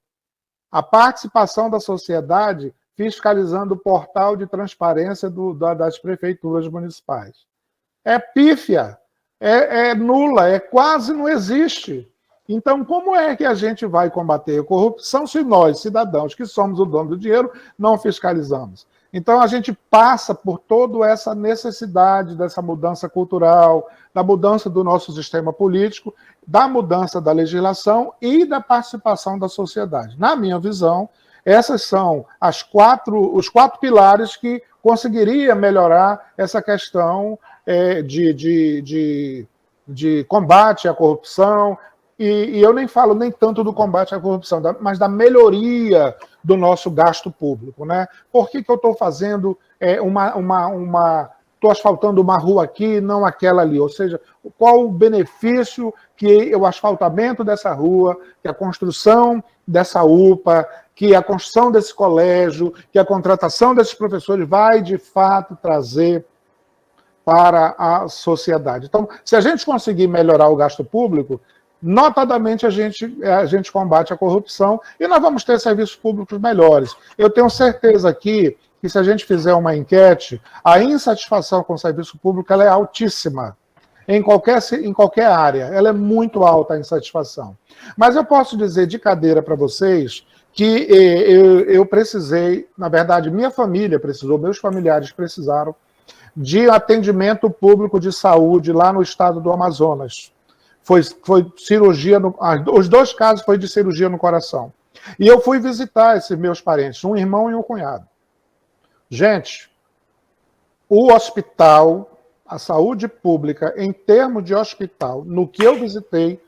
A participação da sociedade fiscalizando o portal de transparência das prefeituras municipais. É pífia, é nula, quase não existe. Então, como é que a gente vai combater a corrupção se nós, cidadãos, que somos o dono do dinheiro, não fiscalizamos? Então, a gente passa por toda essa necessidade dessa mudança cultural, da mudança do nosso sistema político, da mudança da legislação e da participação da sociedade. Na minha visão, essas são os quatro pilares que conseguiria melhorar essa questão de combate à corrupção, e eu nem falo nem tanto do combate à corrupção, mas da melhoria do nosso gasto público, né? Por que eu estou fazendo estou asfaltando uma rua aqui, não aquela ali? Ou seja, qual o benefício que o asfaltamento dessa rua, que a construção dessa UPA, que a construção desse colégio, que a contratação desses professores vai, de fato, trazer para a sociedade. Então, se a gente conseguir melhorar o gasto público, notadamente a gente combate a corrupção e nós vamos ter serviços públicos melhores. Eu tenho certeza aqui que se a gente fizer uma enquete, a insatisfação com o serviço público ela é altíssima, em qualquer área. Ela é muito alta a insatisfação. Mas eu posso dizer de cadeira para vocês que eu precisei, na verdade, minha família precisou, meus familiares precisaram de atendimento público de saúde lá no estado do Amazonas. Foi cirurgia, os dois casos foi de cirurgia no coração. E eu fui visitar esses meus parentes, um irmão e um cunhado. Gente, o hospital, a saúde pública, em termos de hospital, no que eu visitei,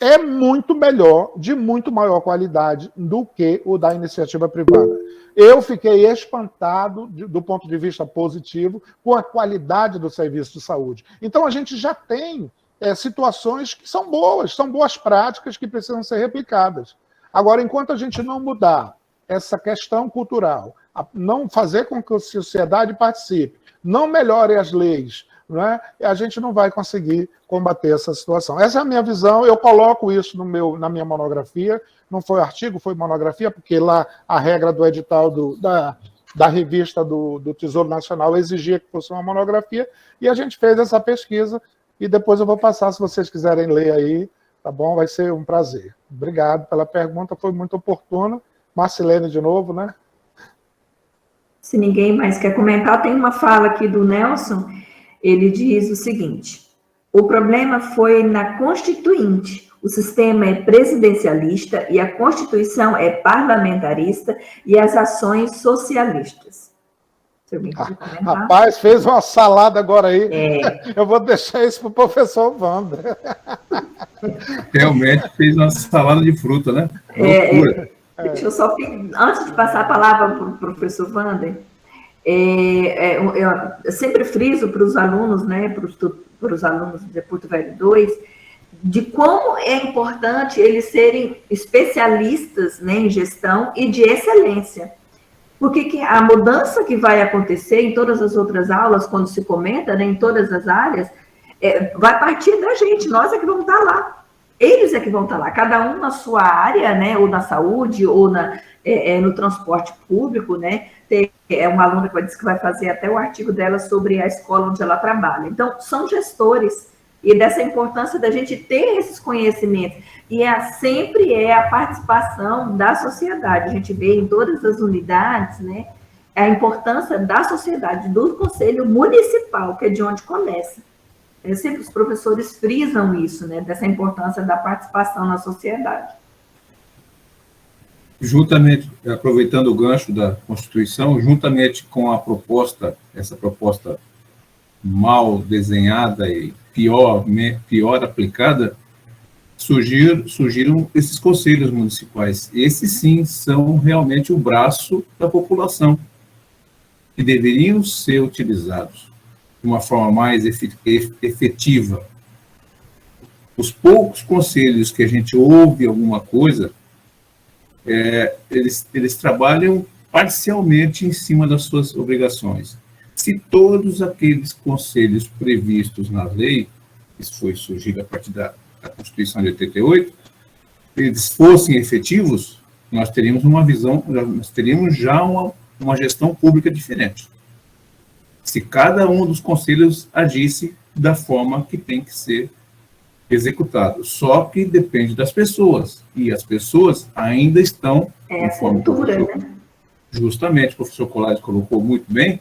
é muito melhor, de muito maior qualidade do que o da iniciativa privada. Eu fiquei espantado, do ponto de vista positivo, com a qualidade do serviço de saúde. Então, a gente já tem situações que são boas práticas que precisam ser replicadas. Agora, enquanto a gente não mudar essa questão cultural, não fazer com que a sociedade participe, não melhore as leis, né, a gente não vai conseguir combater essa situação. Essa é a minha visão, eu coloco isso na minha monografia, não foi artigo, foi monografia, porque lá a regra do edital da revista do Tesouro Nacional exigia que fosse uma monografia, e a gente fez essa pesquisa, e depois eu vou passar, se vocês quiserem ler aí, tá bom? Vai ser um prazer. Obrigado pela pergunta, foi muito oportuna. Marcilene de novo, né? Se ninguém mais quer comentar, tem uma fala aqui do Nelson, ele diz o seguinte: o problema foi na Constituinte, o sistema é presidencialista e a Constituição é parlamentarista e as ações socialistas. Se alguém quiser comentar. Rapaz, fez uma salada agora aí. Eu vou deixar isso para o professor Wander. Realmente fez uma salada de fruta, né? Deixa eu só, antes de passar a palavra para o professor Wander, eu sempre friso para os alunos, né, para os alunos de Porto Velho 2, de como é importante eles serem especialistas, né, em gestão e de excelência. Porque a mudança que vai acontecer em todas as outras aulas, quando se comenta, né, em todas as áreas, vai partir da gente, nós é que vamos estar lá. Eles é que vão estar lá, cada um na sua área, né, ou na saúde, ou no transporte público, né. Tem uma aluna que disse que vai fazer até o artigo dela sobre a escola onde ela trabalha. Então, são gestores, e dessa importância da gente ter esses conhecimentos. E sempre é a participação da sociedade. A gente vê em todas as unidades, né, a importância da sociedade, do Conselho Municipal, que é de onde começa. Sempre os professores frisam isso, né, dessa importância da participação na sociedade. Juntamente, aproveitando o gancho da Constituição, juntamente com a proposta, essa proposta mal desenhada e pior aplicada, surgiram esses conselhos municipais. Esses, sim, são realmente o braço da população, que deveriam ser utilizados de uma forma mais efetiva. Os poucos conselhos que a gente ouve alguma coisa, eles trabalham parcialmente em cima das suas obrigações. Se todos aqueles conselhos previstos na lei, isso foi surgido a partir da Constituição de 88, eles fossem efetivos, nós teríamos já uma gestão pública diferente. Se cada um dos conselhos agisse da forma que tem que ser executado. Só que depende das pessoas. E as pessoas ainda estão... a cultura, né? Justamente, o professor Colares colocou muito bem,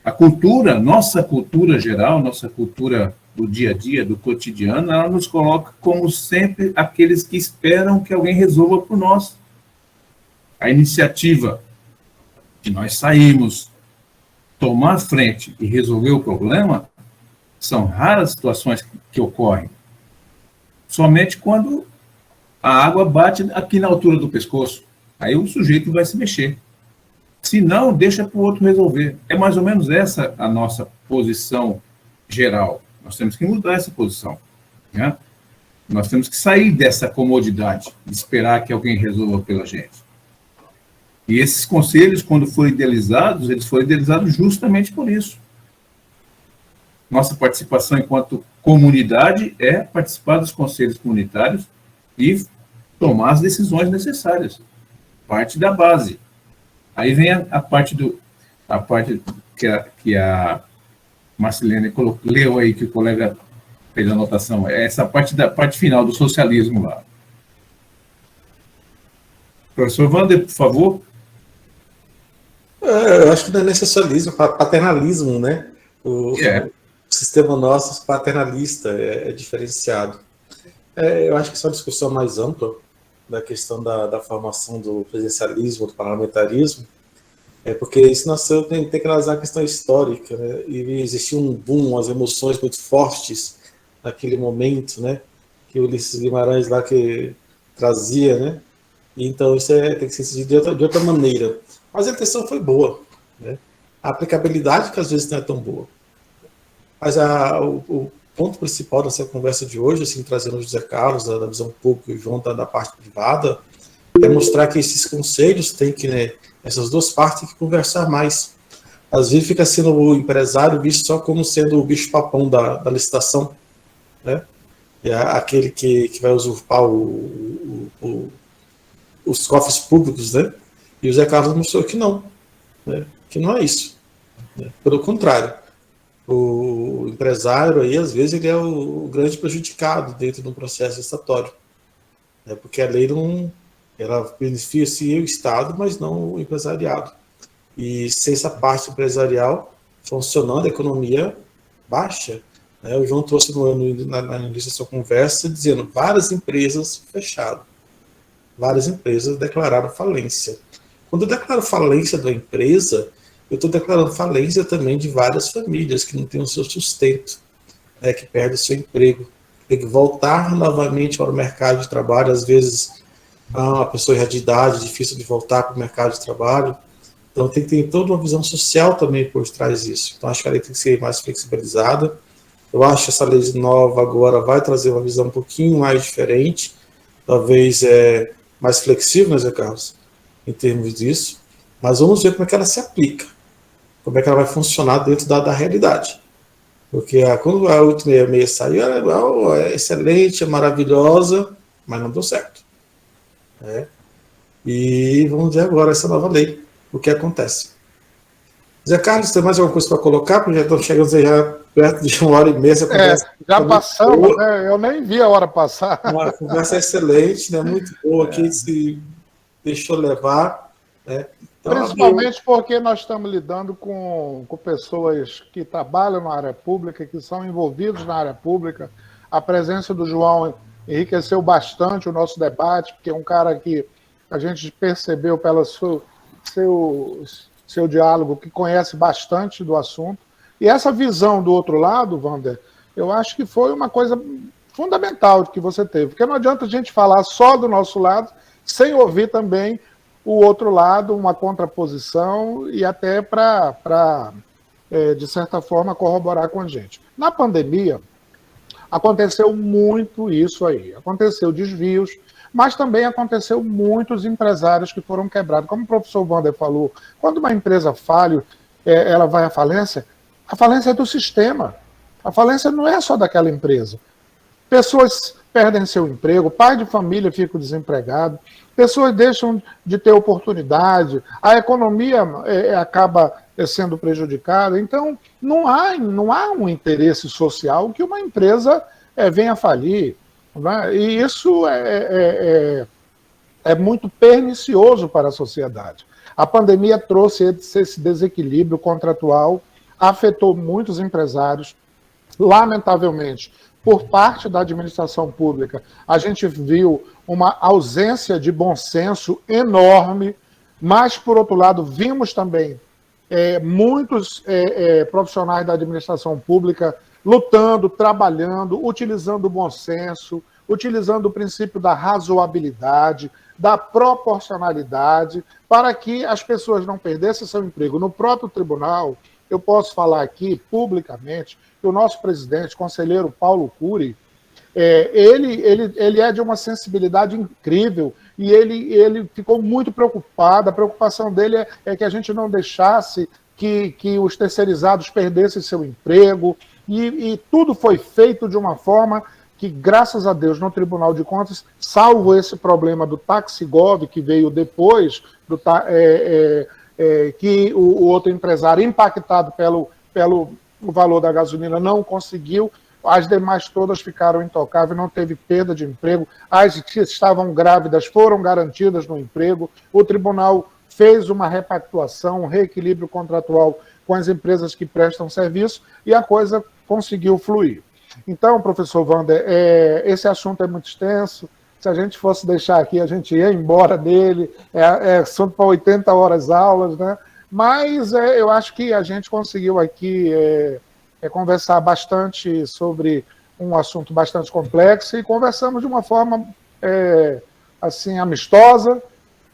a cultura, nossa cultura geral, nossa cultura do dia a dia, do cotidiano, ela nos coloca como sempre aqueles que esperam que alguém resolva por nós. A iniciativa de nós sairmos, tomar frente e resolver o problema, são raras situações que ocorrem. Somente quando a água bate aqui na altura do pescoço. Aí o sujeito vai se mexer. Se não, deixa para o outro resolver. É mais ou menos essa a nossa posição geral. Nós temos que mudar essa posição, né? Nós temos que sair dessa comodidade, de esperar que alguém resolva pela gente. E esses conselhos, quando foram idealizados, eles foram idealizados justamente por isso. Nossa participação enquanto comunidade é participar dos conselhos comunitários e tomar as decisões necessárias. Parte da base. Aí vem a parte que a Marcilene leu aí, que o colega fez a anotação. É essa parte final do socialismo lá. Professor Wander, por favor. Eu acho que não é nem socialismo, paternalismo, né? O sistema nosso paternalista é diferenciado. Eu acho que isso é uma discussão mais ampla, da questão da formação do presidencialismo, do parlamentarismo, porque isso nasceu, tem que analisar a questão histórica, né? E existia um boom, umas emoções muito fortes naquele momento, né? Que o Ulisses Guimarães lá que trazia, né? E então isso tem que ser entendido de outra maneira. Mas a intenção foi boa, né? A aplicabilidade que às vezes não é tão boa. Mas o ponto principal dessa conversa de hoje, assim, trazendo o José Carlos da visão pública e o João da parte privada, é mostrar que esses conselhos têm que, né, essas duas partes têm que conversar mais. Às vezes fica sendo o empresário visto só como sendo o bicho-papão da licitação, né? É aquele que vai usurpar os cofres públicos, né? E o José Carlos mostrou que não, né? Que não é isso, né? Pelo contrário, o empresário aí, às vezes, ele é o grande prejudicado dentro de um processo licitatório, né? Porque a lei não, ela beneficia o Estado, mas não o empresariado. E sem essa parte empresarial funcionando, a economia baixa, né? O João trouxe na início da sua conversa, dizendo várias empresas fecharam, várias empresas declararam falência. Quando eu declaro falência da empresa, eu estou declarando falência também de várias famílias que não têm o seu sustento, né, que perdem o seu emprego, tem que voltar novamente para o mercado de trabalho. Às vezes, uma pessoa de idade, difícil de voltar para o mercado de trabalho. Então, tem que ter toda uma visão social também por trás disso. Então, acho que a lei tem que ser mais flexibilizada. Eu acho que essa lei nova agora vai trazer uma visão um pouquinho mais diferente, talvez mais flexível, né, Zé Carlos, em termos disso. Mas vamos ver como é que ela se aplica, como é que ela vai funcionar dentro da realidade. Porque quando a 866 saiu, ela é excelente, é maravilhosa, mas não deu certo, né? E vamos ver agora essa nova lei, o que acontece. Zé Carlos, tem mais alguma coisa para colocar? Porque já estamos chegando já perto de 1h30. Já passamos, né? Eu nem vi a hora passar. Uma conversa excelente, né? Muito boa, que se deixou levar, né? Então, principalmente porque nós estamos lidando com pessoas que trabalham na área pública, que são envolvidos na área pública. A presença do João enriqueceu bastante o nosso debate, porque é um cara que a gente percebeu pelo seu diálogo, que conhece bastante do assunto. E essa visão do outro lado, Wander, eu acho que foi uma coisa fundamental que você teve, porque não adianta a gente falar só do nosso lado, sem ouvir também o outro lado, uma contraposição, e até para, de certa forma, corroborar com a gente. Na pandemia, aconteceu muito isso aí. Aconteceu desvios, mas também aconteceu muitos empresários que foram quebrados. Como o professor Wander falou, quando uma empresa falha, ela vai à falência, a falência é do sistema. A falência não é só daquela empresa. Pessoas perdem seu emprego, pai de família fica desempregado, pessoas deixam de ter oportunidade, a economia acaba sendo prejudicada. Então, não há um interesse social que uma empresa venha a falir, né? E isso é muito pernicioso para a sociedade. A pandemia trouxe esse desequilíbrio contratual, afetou muitos empresários, lamentavelmente. Por parte da administração pública, a gente viu uma ausência de bom senso enorme, mas, por outro lado, vimos também muitos profissionais da administração pública lutando, trabalhando, utilizando o bom senso, utilizando o princípio da razoabilidade, da proporcionalidade, para que as pessoas não perdessem seu emprego. No próprio tribunal, eu posso falar aqui publicamente que o nosso presidente, conselheiro Paulo Cury, ele é de uma sensibilidade incrível e ele ficou muito preocupado. A preocupação dele é que a gente não deixasse que os terceirizados perdessem seu emprego, e tudo foi feito de uma forma que, graças a Deus, no Tribunal de Contas, salvo esse problema do Taxigov, que veio depois, que o outro empresário, impactado pelo valor da gasolina, não conseguiu, as demais todas ficaram intocáveis, não teve perda de emprego, as que estavam grávidas foram garantidas no emprego, o tribunal fez uma repactuação, um reequilíbrio contratual com as empresas que prestam serviço, e a coisa conseguiu fluir. Então, professor Wander, esse assunto é muito extenso, Se a gente fosse deixar aqui, a gente ia embora dele, são para 80 horas aulas, né? Mas eu acho que a gente conseguiu aqui conversar bastante sobre um assunto bastante complexo e conversamos de uma forma assim, amistosa,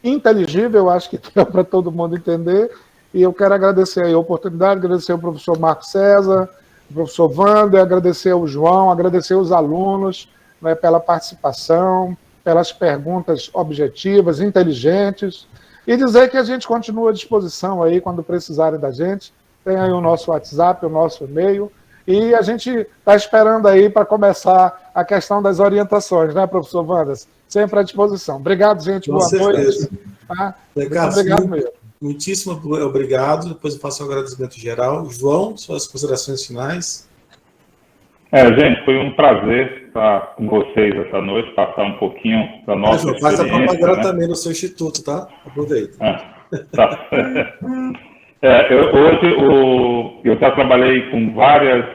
inteligível, eu acho que deu para todo mundo entender. E eu quero agradecer a oportunidade, agradecer ao professor Marco César, ao professor Wander, agradecer ao João, agradecer aos alunos, né, pela participação, pelas perguntas objetivas, inteligentes, e dizer que a gente continua à disposição aí quando precisarem da gente. Tem aí o nosso WhatsApp, o nosso e-mail, e a gente está esperando aí para começar a questão das orientações, né, professor Wander? Sempre à disposição. Obrigado, gente. Com boa certeza. noite. Tá? Obrigado mesmo. Muitíssimo obrigado. Depois eu faço um agradecimento geral. João, suas considerações finais. Gente, foi um prazer estar com vocês essa noite, passar um pouquinho da nossa experiência. Faz a propaganda também no seu instituto, tá? Aproveita. Tá. Hoje eu já trabalhei com várias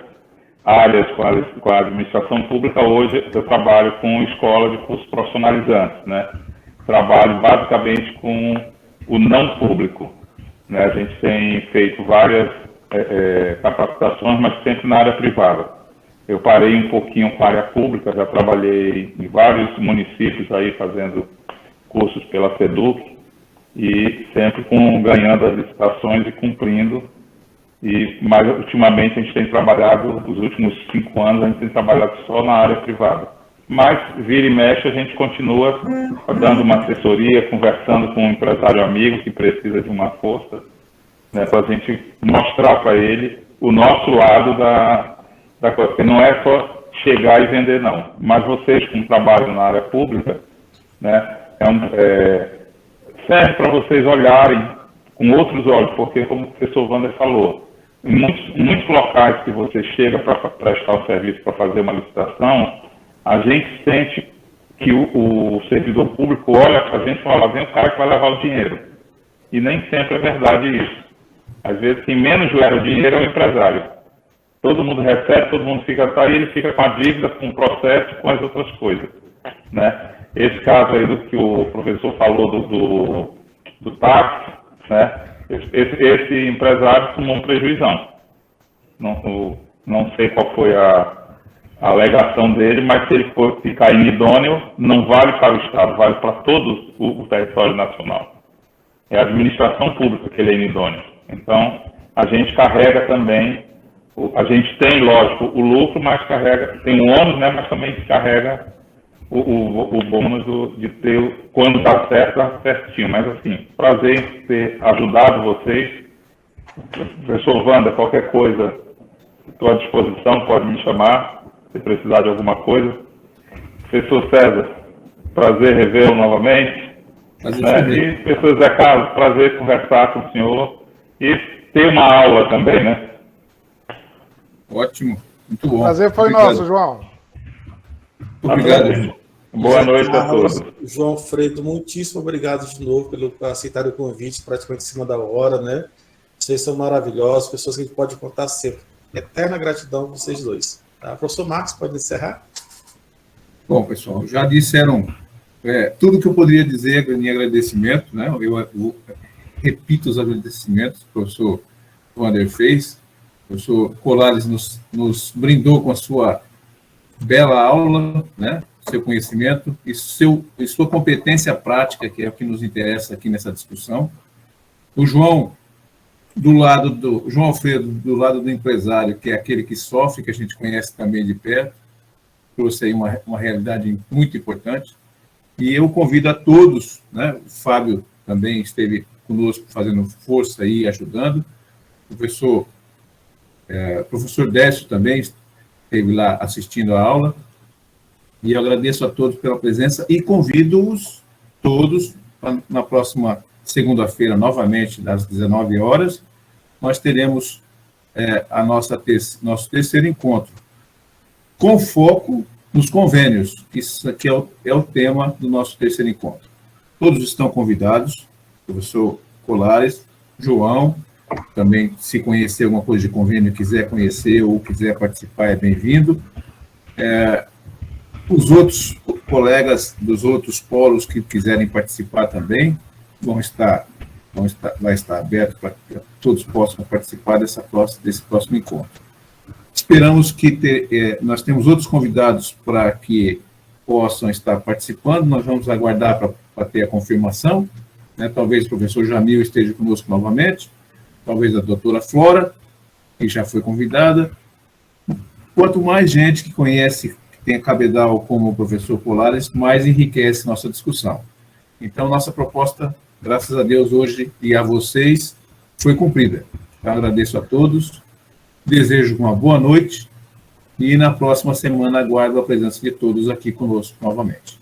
áreas com a administração pública. Hoje eu trabalho com escola de cursos profissionalizantes, né? Trabalho basicamente com o não público, né? A gente tem feito várias capacitações, mas sempre na área privada. Eu parei um pouquinho com a área pública, já trabalhei em vários municípios aí fazendo cursos pela SEDUC e sempre ganhando as licitações e cumprindo. Mas ultimamente a gente tem trabalhado, os últimos 5 anos, a gente tem trabalhado só na área privada. Mas, vira e mexe, a gente continua dando uma assessoria, conversando com um empresário amigo que precisa de uma força, né, para a gente mostrar para ele o nosso lado da coisa. Porque não é só chegar e vender, não. Mas vocês, com trabalho na área pública, né, serve para vocês olharem com outros olhos, porque, como o professor Wander falou, em muitos locais que você chega para prestar o serviço, para fazer uma licitação, a gente sente que o servidor público olha para a gente e fala, vem o cara que vai levar o dinheiro. E nem sempre é verdade isso. Às vezes, quem menos leva o dinheiro é o empresário. Todo mundo recebe, todo mundo fica aí, ele fica com a dívida, com o processo, com as outras coisas, né? Esse caso aí do que o professor falou do táxi, né? Esse empresário tomou um prejuizão. Não sei qual foi a alegação dele, mas se ele for ficar inidôneo, não vale para o Estado, vale para todo o território nacional. É a administração pública que ele é inidôneo. Então, a gente carrega também, a gente tem, lógico, o lucro, mas tem o ônus, né, mas também carrega o bônus de ter, quando dá certo, dá certinho. Mas, assim, prazer em ter ajudado vocês. Professor Wander, qualquer coisa, estou à disposição, pode me chamar, se precisar de alguma coisa. Professor César, prazer revê-lo novamente. E professor Zé Carlos, prazer conversar com o senhor e ter uma aula também, né? Ótimo, muito bom. Prazer foi obrigado. Nosso, João. Obrigado. Boa noite a todos. João Fredo, muitíssimo obrigado de novo por aceitar o convite, praticamente em cima da hora, né? Vocês são maravilhosos, pessoas que a gente pode contar sempre. Eterna gratidão a vocês dois. Tá? Professor Marcos, pode encerrar? Bom, pessoal, já disseram tudo que eu poderia dizer em agradecimento, né? Eu repito os agradecimentos que o professor Wander fez. O professor Colares nos brindou com a sua bela aula, né? Seu conhecimento e sua competência prática, que é o que nos interessa aqui nessa discussão. O João, João Alfredo, do lado do empresário, que é aquele que sofre, que a gente conhece também de perto, trouxe aí uma realidade muito importante. E eu convido a todos, né? O Fábio também esteve conosco fazendo força aí, ajudando. O professor Décio também esteve lá assistindo a aula. E eu agradeço a todos pela presença e convido-os todos na próxima segunda-feira, novamente, das 19 horas, nós teremos nosso terceiro encontro, com foco nos convênios, que isso aqui é o tema do nosso terceiro encontro. Todos estão convidados, professor Colares, João, também, se conhecer alguma coisa de convênio, quiser conhecer ou quiser participar, é bem-vindo. Os outros colegas dos outros polos que quiserem participar também vai estar aberto para que todos possam participar desse próximo encontro. Esperamos que nós temos outros convidados para que possam estar participando, nós vamos aguardar para ter a confirmação, né? Talvez o professor Jamil esteja conosco novamente, talvez a doutora Flora, que já foi convidada. Quanto mais gente que conhece, que tem a cabedal como o professor Colares, mais enriquece nossa discussão. Então, nossa proposta, graças a Deus, hoje e a vocês, foi cumprida. Eu agradeço a todos, desejo uma boa noite e na próxima semana aguardo a presença de todos aqui conosco novamente.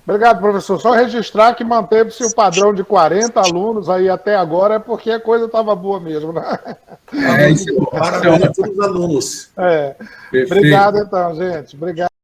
Obrigado, professor. Só registrar que manteve-se o padrão de 40 alunos aí até agora, é porque a coisa estava boa mesmo, né? Parabéns a todos os alunos. Obrigado, então, gente. Obrigado.